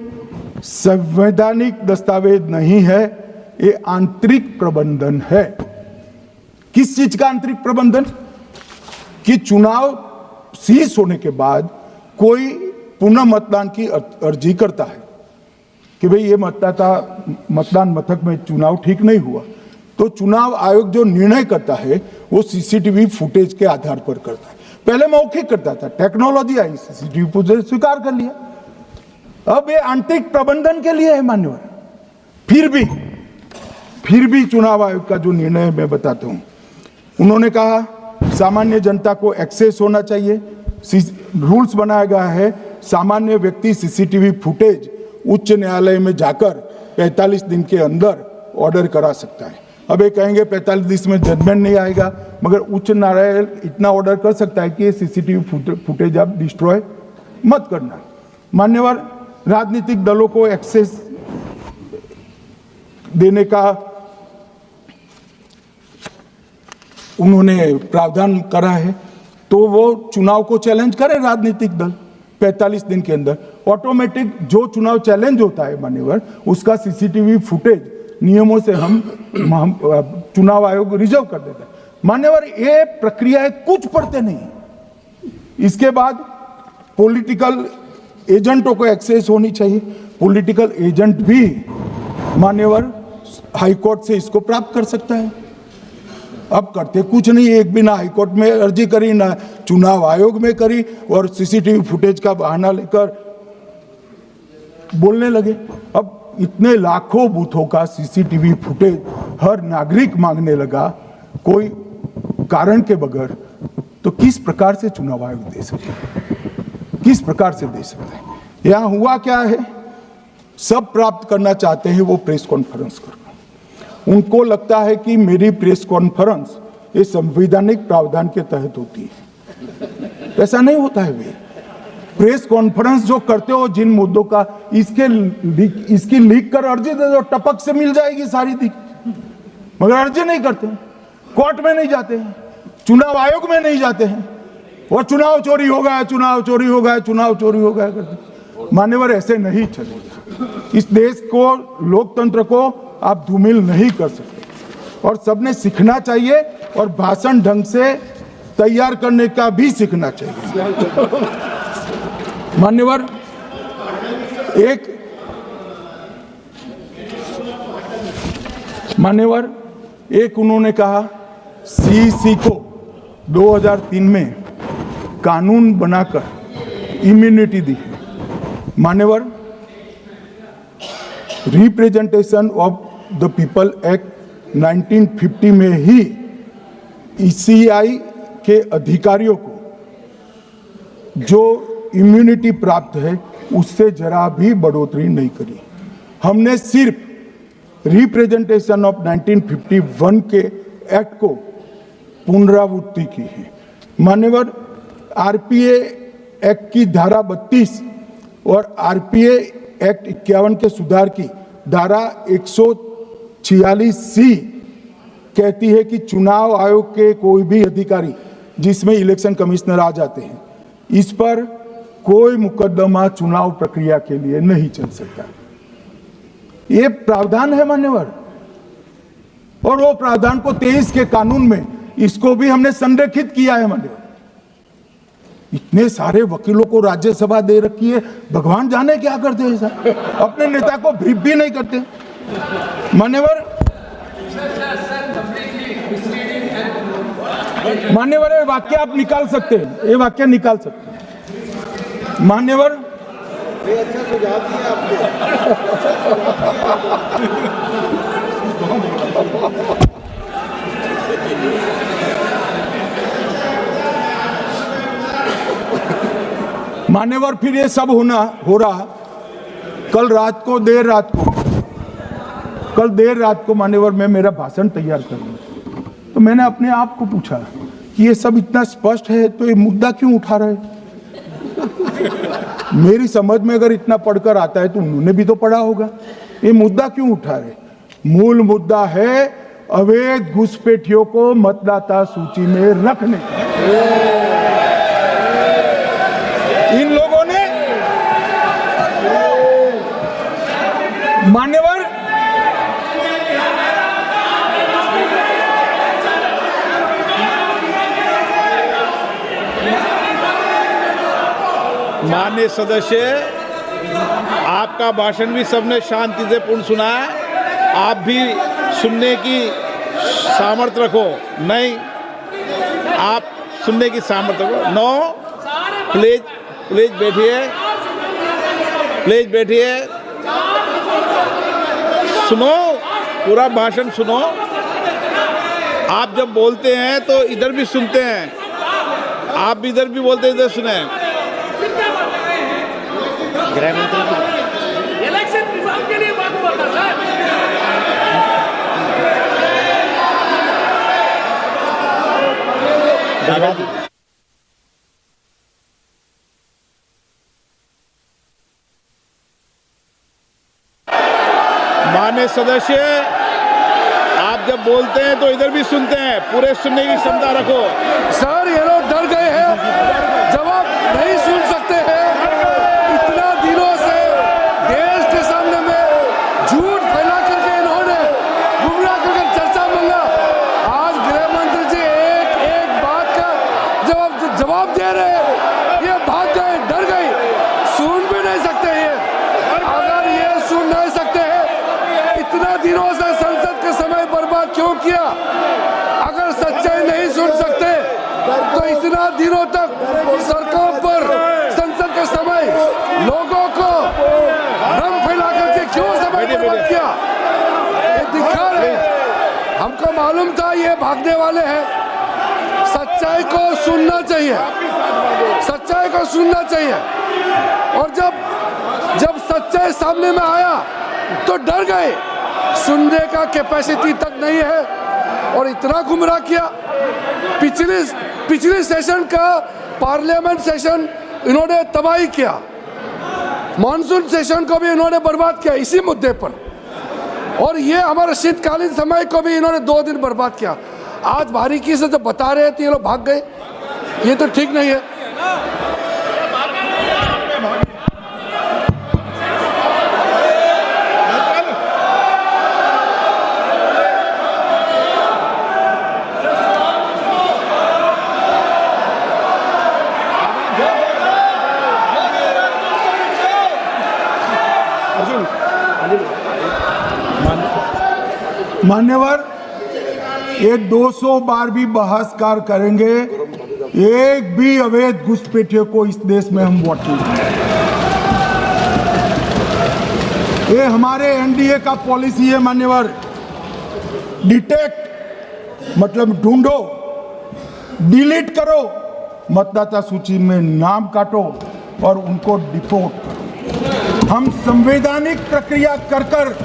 संवैधानिक दस्तावेज नहीं है, ये आंतरिक प्रबंधन है। किस चीज का आंतरिक प्रबंधन? कि चुनाव सीज होने के बाद कोई पुनः मतदान की अर्जी करता है कि भाई ये मतदान मथक में चुनाव ठीक नहीं हुआ, तो चुनाव आयोग जो निर्णय करता है वो सीसीटीवी फुटेज के आधार पर करता है। पहले मौखिक करता था, टेक्नोलॉजी आई, सीसीटीवी फुटेज स्वीकार कर लिया। अब ये आंतरिक प्रबंधन के लिए है मान्यवर। फिर भी चुनाव आयोग का जो निर्णय मैं बताता हूं, उन्होंने कहा सामान्य जनता को एक्सेस होना चाहिए। रूल्स बनाया गया है, सामान्य व्यक्ति सीसीटीवी फुटेज उच्च न्यायालय में जाकर 45 दिन के अंदर ऑर्डर करा सकता है। अब ये कहेंगे 45 दिन में जजमेंट नहीं आएगा, मगर उच्च न्यायालय इतना ऑर्डर कर सकता है कि सीसीटीवी फुटेज आप डिस्ट्रॉय मत करना। मान्यवर, राजनीतिक दलों को एक्सेस देने का उन्होंने प्रावधान करा है, तो वो चुनाव को चैलेंज करे राजनीतिक दल 45 दिन के अंदर। ऑटोमेटिक जो चुनाव चैलेंज होता है मान्यवर, उसका सीसीटीवी फुटेज नियमों से हम चुनाव आयोग रिजर्व कर देता है। मान्यवर, ये प्रक्रिया कुछ पढ़ते नहीं। इसके बाद पॉलिटिकल एजेंटों को एक्सेस होनी चाहिए। पॉलिटिकल एजेंट भी मान्यवर हाईकोर्ट से इसको प्राप्त कर सकता है। अब करते कुछ नहीं, एक भी ना हाईकोर्ट में अर्जी करी ना चुनाव आयोग में करी, और सीसीटीवी फुटेज का बहाना लेकर बोलने लगे। अब इतने लाखों बूथों का सीसीटीवी फुटेज हर नागरिक मांगने लगा कोई कारण के बगैर, तो किस प्रकार से चुनाव आयोग दे सकता है? किस प्रकार से दे सकता है? यहां हुआ क्या है, सब प्राप्त करना चाहते हैं वो प्रेस कॉन्फ्रेंस करना। उनको लगता है कि मेरी प्रेस कॉन्फ्रेंस ये संवैधानिक प्रावधान के तहत होती है। ऐसा नहीं होता है भाई। प्रेस कॉन्फ्रेंस जो करते हो जिन मुद्दों का, इसकी लीक कर अर्जी दे दो, टपक से मिल जाएगी सारी लीक। मगर अर्जी नहीं करते, कोर्ट में नहीं जाते हैं, चुनाव आयोग में नहीं जाते हैं, और चुनाव चोरी हो गया, चुनाव चोरी हो गया, चुनाव चोरी हो गया करते। मान्यवर, ऐसे नहीं चलेगा। इस देश को, लोकतंत्र को आप धूमिल नहीं कर सकते, और सबने सीखना चाहिए, और भाषण ढंग से तैयार करने का भी सीखना चाहिए। मान्यवर, एक उन्होंने कहा सीईसी को 2003 में कानून बनाकर इम्यूनिटी दी है। मान्यवर, representation of the people act 1950 में ही ईसीआई के अधिकारियों को जो इम्यूनिटी प्राप्त है उससे जरा भी बढ़ोतरी नहीं करी। हमने सिर्फ रिप्रेजेंटेशन ऑफ 1951 के एक्ट को पुनरावृत्ति की है। मान्यवर, आरपीए एक्ट की धारा 32 और आरपीए एक्ट 51 के सुधार की धारा 146C कहती है कि चुनाव आयोग के कोई भी अधिकारी, जिसमें इलेक्शन कमिश्नर आ जाते हैं, इस पर कोई मुकदमा चुनाव प्रक्रिया के लिए नहीं चल सकता। ये प्रावधान है मान्यवर, और वो प्रावधान को 23 के कानून में इसको भी हमने संरेखित किया है। मान्यवर, इतने सारे वकीलों को राज्यसभा दे रखी है, भगवान जाने क्या करते हैं सर, अपने नेता को ब्रीफ भी नहीं करते। मान्यवर, ये वाक्य आप निकाल सकते हैं, ये वाक्य निकाल सकते हैं। मान्यवर, अच्छा सुझाव दिया मान्यवर, फिर ये सब हो रहा कल देर रात को मान्यवर, मैं मेरा भाषण तैयार कर लूं, तो मैंने अपने आप को पूछा कि ये सब इतना स्पष्ट है तो ये मुद्दा क्यों उठा रहे। मेरी समझ में अगर इतना पढ़कर आता है तो उन्होंने भी तो पढ़ा होगा। ये मुद्दा क्यों उठा रहे? मूल मुद्दा है अवैध घुसपैठियों को मतदाता सूची में रखने का। इन लोगों ने मान्यवर, माननीय सदस्य, आपका भाषण भी सबने शांति से पूर्ण सुना है। आप भी सुनने की सामर्थ्य रखो। नहीं, आप सुनने की सामर्थ्य रखो। नो, प्लीज बैठिए, सुनो, पूरा भाषण सुनो। आप जब बोलते हैं तो इधर भी सुनते हैं, आप भी इधर भी बोलते हैं, इधर सुने। गृह मंत्री इलेक्शन रिजल्ट के लिए बात बोलता सर। दादाजी, माननीय सदस्य, आप जब बोलते हैं तो इधर भी सुनते हैं, पूरे सुनने की क्षमता रखो। सर, ये लोग डर गए हैं, जवाब नहीं सुन सकते हैं। इतना दिनों से देश के सामने में झूठ फैला करके इन्होंने गुमराह करके चर्चा मांगा। आज गृह मंत्री जी एक बात का जवाब दे रहे हैं, ये भाग गए, डर गए, सुन भी नहीं सकते। ये अगर ये सुन नहीं सकते हैं, इतना दिनों से संसद का समय बर्बाद क्यों किया? अगर सच्चाई नहीं सुन सकते तो इतना दिनों तक सड़कों पर संसद का समय लोगों को भ्रम फैला करके क्यों समय बर्बाद किया? ये दिखा रहे, हमको मालूम था ये भागने वाले हैं। सच्चाई को सुनना चाहिए, सच्चाई को सुनना चाहिए। और जब सच्चाई सामने में आया तो डर गए, सुनने का कैपेसिटी तक नहीं है, और इतना गुमराह किया। पिछले सेशन का पार्लियामेंट सेशन इन्होंने तबाही किया, मॉनसून सेशन को भी इन्होंने बर्बाद किया इसी मुद्दे पर, और ये हमारे शीतकालीन समय को भी इन्होंने 2 दिन बर्बाद किया। आज बारीकी से जब बता रहे थे ये लोग भाग गए, ये तो ठीक नहीं है। मान्यवर, ये 200 बार भी बहसकार करेंगे, एक भी अवैध घुसपैठियों को इस देश में हम वोट नहीं देंगे। ये हमारे एनडीए का पॉलिसी है मान्यवर। डिटेक्ट मतलब ढूंढो, डिलीट करो, मतदाता सूची में नाम काटो और उनको डिपोर्ट करो। हम संवैधानिक प्रक्रिया कर कर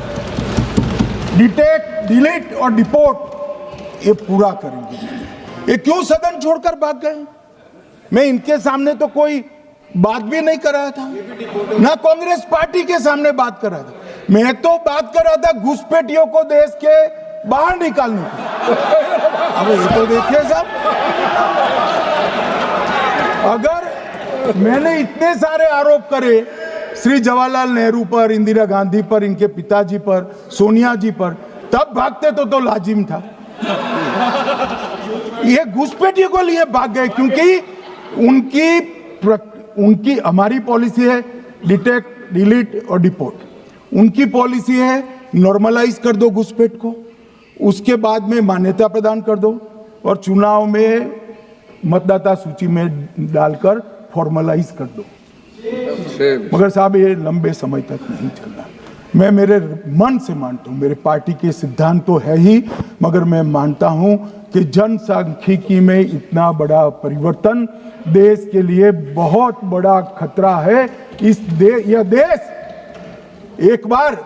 डिटेक्ट, डिलीट और डिपोर्ट ये पूरा करेंगे। ये क्यों सदन छोड़कर भाग गए? मैं इनके सामने तो कोई बात भी नहीं कर रहा था, ना कांग्रेस पार्टी के सामने बात कर रहा था। मैं तो बात कर रहा था घुसपैठियों को देश के बाहर निकालने की। अब ये तो देखिए साहब, अगर मैंने इतने सारे आरोप करे श्री जवाहरलाल नेहरू पर, इंदिरा गांधी पर, इनके पिताजी पर, सोनिया जी पर, तब भागते तो लाजिम था। ये घुसपैठियों को लिए भाग गए क्योंकि उनकी हमारी पॉलिसी है डिटेक्ट, डिलीट और डिपोर्ट। उनकी पॉलिसी है नॉर्मलाइज कर दो घुसपैठ को, उसके बाद में मान्यता प्रदान कर दो और चुनाव में मतदाता सूची में डालकर फॉर्मलाइज कर दो। मगर साहब ये लंबे समय तक नहीं चलना। मैं मेरे मन से मानता हूं, मेरे पार्टी के सिद्धांत तो है ही, मगर मैं मानता हूं कि जनसांख्यिकी में इतना बड़ा परिवर्तन देश के लिए बहुत बड़ा खतरा है। यह देश एक बार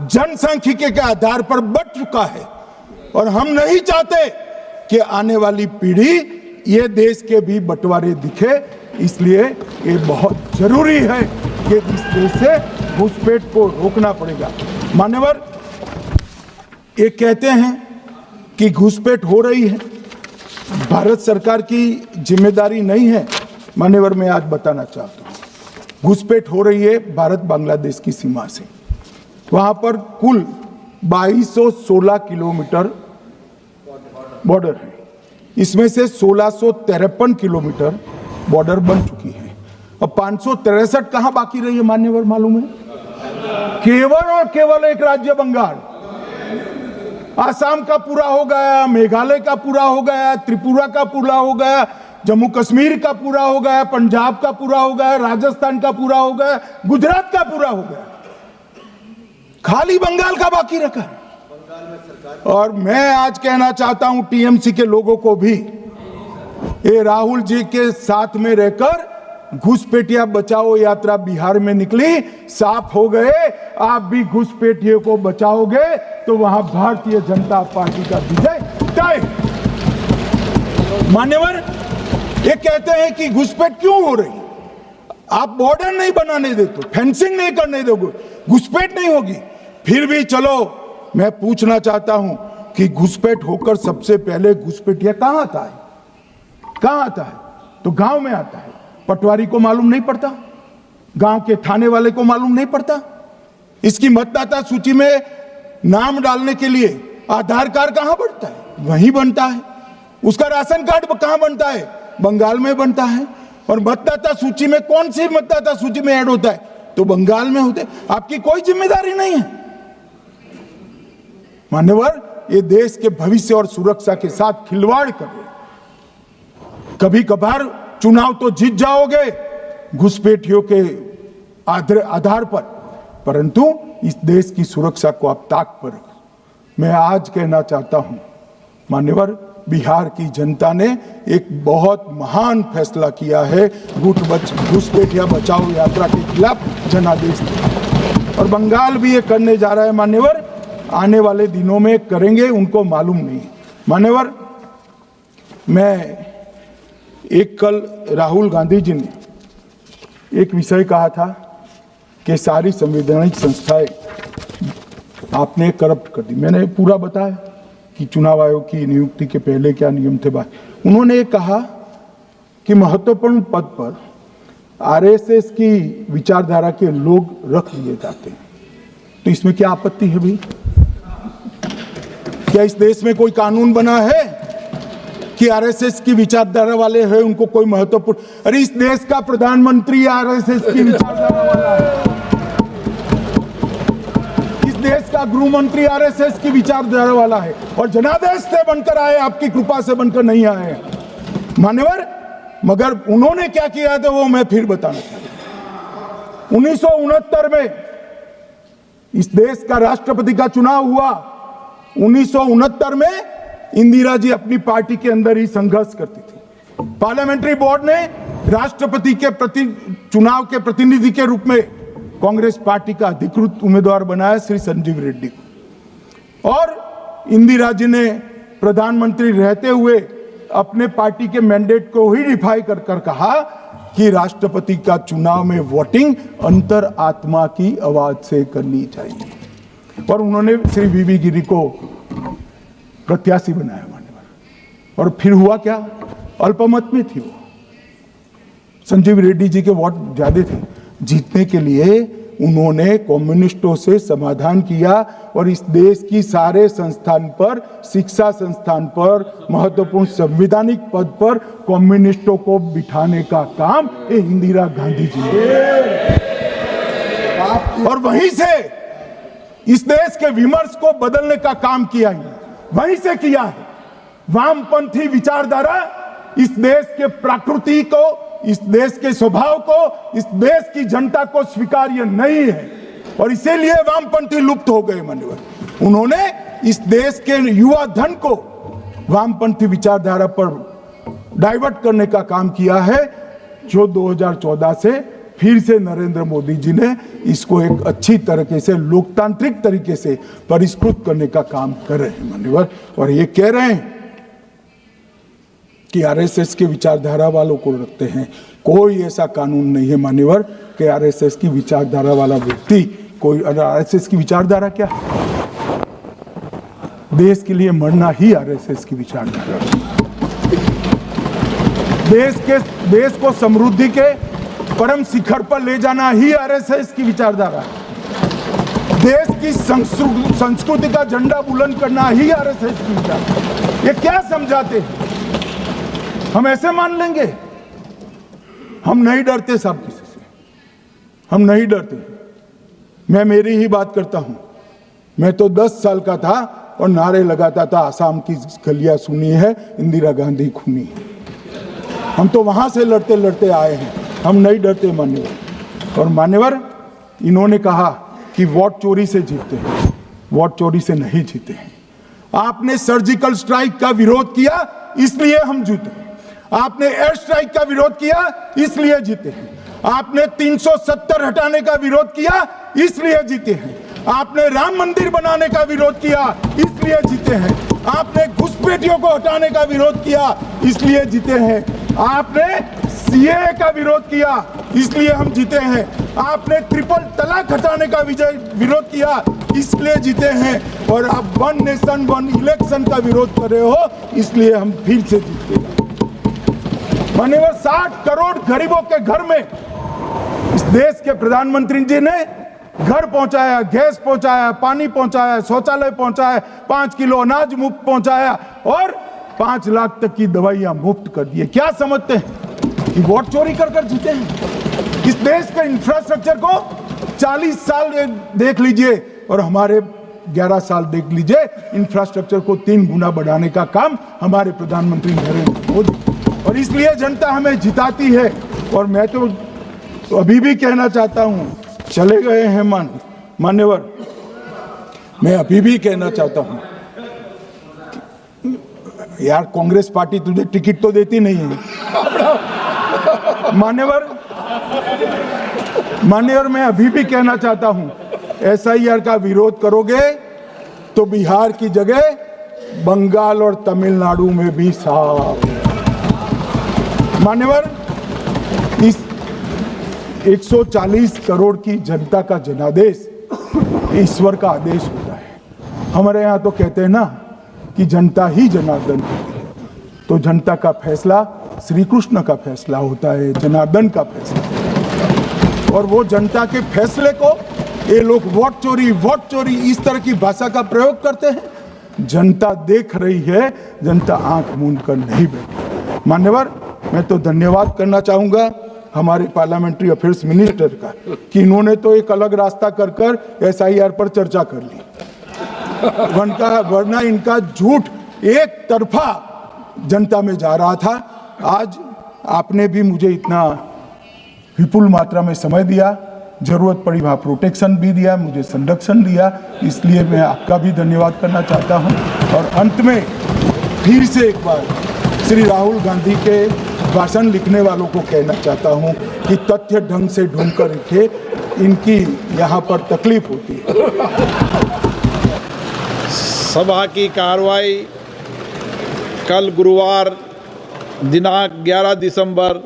जनसांख्यिकी के आधार पर बंट चुका है और हम नहीं चाहते कि आने वाली पीढ़ी ये देश के भी बंटवारे दिखे। इसलिए ये बहुत जरूरी है कि इस देश से घुसपैठ को रोकना पड़ेगा। मान्यवर, ये कहते हैं कि घुसपैठ हो रही है, भारत सरकार की जिम्मेदारी नहीं है। मान्यवर, मैं आज बताना चाहता हूं, घुसपैठ हो रही है भारत बांग्लादेश की सीमा से। वहां पर कुल 2216 किलोमीटर बॉर्डर है, इसमें से 1653 किलोमीटर बॉर्डर बन चुकी है और 563 कहां बाकी रही है मान्यवर मालूम है? केवल और केवल एक राज्य बंगाल। आसाम का पूरा हो गया, मेघालय का पूरा हो गया, त्रिपुरा का पूरा हो गया, जम्मू कश्मीर का पूरा हो गया, पंजाब का पूरा हो गया, राजस्थान का पूरा हो गया, गुजरात का पूरा हो गया, खाली बंगाल का बाकी रखा है। और मैं आज कहना चाहता हूं टीएमसी के लोगों को भी, ये राहुल जी के साथ में रहकर घुसपैठिया बचाओ यात्रा बिहार में निकली, साफ हो गए। आप भी घुसपैठियों को बचाओगे तो वहां भारतीय जनता पार्टी का विजय तय। मान्यवर, ये कहते हैं कि घुसपैठ क्यों हो रही? आप बॉर्डर नहीं बनाने देते, फेंसिंग नहीं करने दोगे, घुसपैठ नहीं होगी। फिर भी चलो, मैं पूछना चाहता हूं कि घुसपैठ होकर सबसे पहले घुसपैठिया कहां आता है? कहां आता है? तो गांव में आता है। पटवारी को मालूम नहीं पड़ता, गांव के थाने वाले को मालूम नहीं पड़ता। इसकी मतदाता सूची में नाम डालने के लिए आधार कार्ड कहां बनता है? वहीं बनता है। उसका राशन कार्ड कहां बनता है? बंगाल में बनता है। और मतदाता सूची में कौन सी मतदाता सूची में ऐड होता है? तो बंगाल में होते। आपकी कोई जिम्मेदारी नहीं है। मान्यवर, ये देश के भविष्य और सुरक्षा के साथ खिलवाड़ कर रहे। कभी कभार चुनाव तो जीत जाओगे घुसपैठियों के आधार पर, परंतु इस देश की सुरक्षा को आप ताक पर रखो। मैं आज कहना चाहता हूं मान्यवर, बिहार की जनता ने एक बहुत महान फैसला किया है, घुसपैठिया बचाओ यात्रा के खिलाफ जनादेश दिया। और बंगाल भी ये करने जा रहा है मान्यवर, आने वाले दिनों में करेंगे, उनको मालूम नहीं। मान्यवर, मैं एक कल राहुल गांधी जी ने एक विषय कहा था कि सारी संवैधानिक संस्थाएं आपने करप्ट कर दी। मैंने पूरा बताया कि चुनाव आयोग की नियुक्ति के पहले क्या नियम थे। उन्होंने कहा कि महत्वपूर्ण पद पर आरएसएस की विचारधारा के लोग रख लिए जाते हैं, तो इसमें क्या आपत्ति है भाई? क्या इस देश में कोई कानून बना है कि आरएसएस की विचारधारा वाले हैं उनको कोई महत्वपूर्ण? अरे इस देश का प्रधानमंत्री आरएसएस की विचारधारा वाला है, इस देश का गृह मंत्री आरएसएस की विचारधारा वाला है, और जनादेश से बनकर आए, आपकी कृपा से बनकर नहीं आए मान्यवर। मगर उन्होंने क्या किया था वो मैं फिर बताना चाहता हूं। 1969 में इस देश का राष्ट्रपति का चुनाव हुआ। 1969 में इंदिरा जी अपनी पार्टी के अंदर ही संघर्ष करती थी। पार्लियामेंट्री बोर्ड ने राष्ट्रपति के चुनाव के प्रतिनिधि के रूप में कांग्रेस पार्टी का अधिकृत उम्मीदवार बनाया श्री संजीव रेड्डी को, और इंदिरा जी ने प्रधानमंत्री रहते हुए अपने पार्टी के मैंडेट को ही डिफाई कर कहा कि राष्ट्रपति का चुनाव में वोटिंग अंतर आत्मा की आवाज से करनी चाहिए, और उन्होंने श्री वीवी गिरी को प्रत्याशी बनाया मान्यवर। और फिर हुआ क्या? अल्पमत में थी वो, संजीव रेड्डी जी के वोट ज्यादा थे। जीतने के लिए उन्होंने कम्युनिस्टों से समाधान किया, और इस देश की सारे संस्थान पर, शिक्षा संस्थान पर, महत्वपूर्ण संवैधानिक पद पर कम्युनिस्टों को बिठाने का काम ये इंदिरा गांधी जी ने, और वहीं से इस देश के विमर्श को बदलने का काम किया है, वहीं से किया है। वामपंथी विचारधारा इस देश के प्रकृति को, इस देश के स्वभाव को, इस देश की जनता को स्वीकार्य नहीं है, और इसीलिए वामपंथी लुप्त हो गए मान्यवर। उन्होंने इस देश के युवा धन को वामपंथी विचारधारा पर डाइवर्ट करने का काम किया है, जो 2014 से फिर से नरेंद्र मोदी जी ने इसको एक अच्छी तरीके से, लोकतांत्रिक तरीके से परिष्कृत करने का काम कर रहे हैं मान्यवर। और ये कह रहे हैं कि आरएसएस के विचारधारा वालों को रखते हैं। कोई ऐसा कानून नहीं है मान्यवर कि आरएसएस की विचारधारा वाला व्यक्ति कोई, आरएसएस की विचारधारा क्या है? देश के लिए मरना ही आरएसएस की विचारधारा है। देश को समृद्धि के परम शिखर पर ले जाना ही आरएसएस की विचारधारा है। देश की संस्कृति का झंडा बुलंद करना ही आरएसएस की विचारधारा। ये क्या समझाते हैं? हम ऐसे मान लेंगे? हम नहीं डरते साहब किसी से, हम नहीं डरते। मैं मेरी ही बात करता हूं। मैं तो 10 साल का था और नारे लगाता था, आसाम की गलियां सुनी है, इंदिरा गांधी खूनी है। हम तो वहां से लड़ते लड़ते आए हैं, हम नहीं डरते मान्यवर। और मान्यवर, इन्होंने कहा कि वोट चोरी से जीतते हैं, वोट चोरी से नहीं जीते हैं। आपने सर्जिकल स्ट्राइक का विरोध किया, इसलिए हम जीते हैं। आपने एयर स्ट्राइक का विरोध किया, इसलिए जीते हैं। आपने 370 हटाने का विरोध किया, इसलिए जीते हैं। आपने राम मंदिर बनाने का विरोध किया, इसलिए जीते हैं। आपने घुसपैठियों को हटाने का विरोध किया, इसलिए जीते हैं। आपने सीएए का विरोध किया, इसलिए हम जीते हैं। आपने ट्रिपल तलाक हटाने का विरोध किया, इसलिए जीते हैं। और आप 1 नेशन 1 इलेक्शन का विरोध कर रहे हो, इसलिए हम फिर से जीते हैं। माननीय 60 करोड़ गरीबों के घर में इस देश के प्रधानमंत्री जी ने घर पहुंचाया, गैस पहुंचाया, पानी पहुंचाया, शौचालय पहुंचाया, 5 किलो अनाज मुफ्त पहुंचाया, और 5 लाख तक की दवाइयां मुफ्त कर दी। क्या समझते हैं कि वोट चोरी कर कर जीते हैं? इस देश के इंफ्रास्ट्रक्चर को 40 साल देख लीजिए और हमारे 11 साल देख लीजिए, इंफ्रास्ट्रक्चर को 3 गुना बढ़ाने का काम हमारे प्रधानमंत्री नरेंद्र मोदी, और इसलिए जनता हमें जिताती है। और मैं तो अभी भी कहना चाहता हूं, चले गए हैं मान्यवर, मैं अभी भी कहना चाहता हूं, यार कांग्रेस पार्टी तुझे टिकट तो देती नहीं है मान्यवर, मैं अभी भी कहना चाहता हूं, एसआईआर का विरोध करोगे तो बिहार की जगह बंगाल और तमिलनाडु में भी साफ। मान्यवर, 140 करोड़ की जनता का जनादेश ईश्वर का आदेश होता है। हमारे यहाँ तो कहते हैं ना कि जनता ही जनार्दन होती है, तो जनता का फैसला श्री कृष्ण का फैसला होता है, जनार्दन का फैसला। और वो जनता के फैसले को ये लोग वोट चोरी इस तरह की भाषा का प्रयोग करते हैं। जनता देख रही है, जनता आंख मूंद कर नहीं बैठी। मान्यवर, मैं तो धन्यवाद करना चाहूंगा हमारे पार्लियामेंट्री अफेयर्स मिनिस्टर का कि इन्होंने तो एक अलग रास्ता कर SIR पर चर्चा कर ली, वरना इनका झूठ एक तरफा जनता में जा रहा था। आज आपने भी मुझे इतना विपुल मात्रा में समय दिया, जरूरत पड़ी वहाँ प्रोटेक्शन भी दिया, मुझे संरक्षण दिया, इसलिए मैं आपका भी धन्यवाद करना चाहता हूँ। और अंत में फिर से एक बार श्री राहुल गांधी के भाषण लिखने वालों को कहना चाहता हूँ कि तथ्य ढंग से ढूंढ कर लिखे, इनकी यहाँ पर तकलीफ होती है। सभा की कार्रवाई कल गुरुवार दिनांक 11 दिसंबर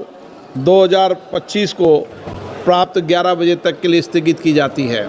2025 को प्राप्त 11 बजे तक के लिए स्थगित की जाती है।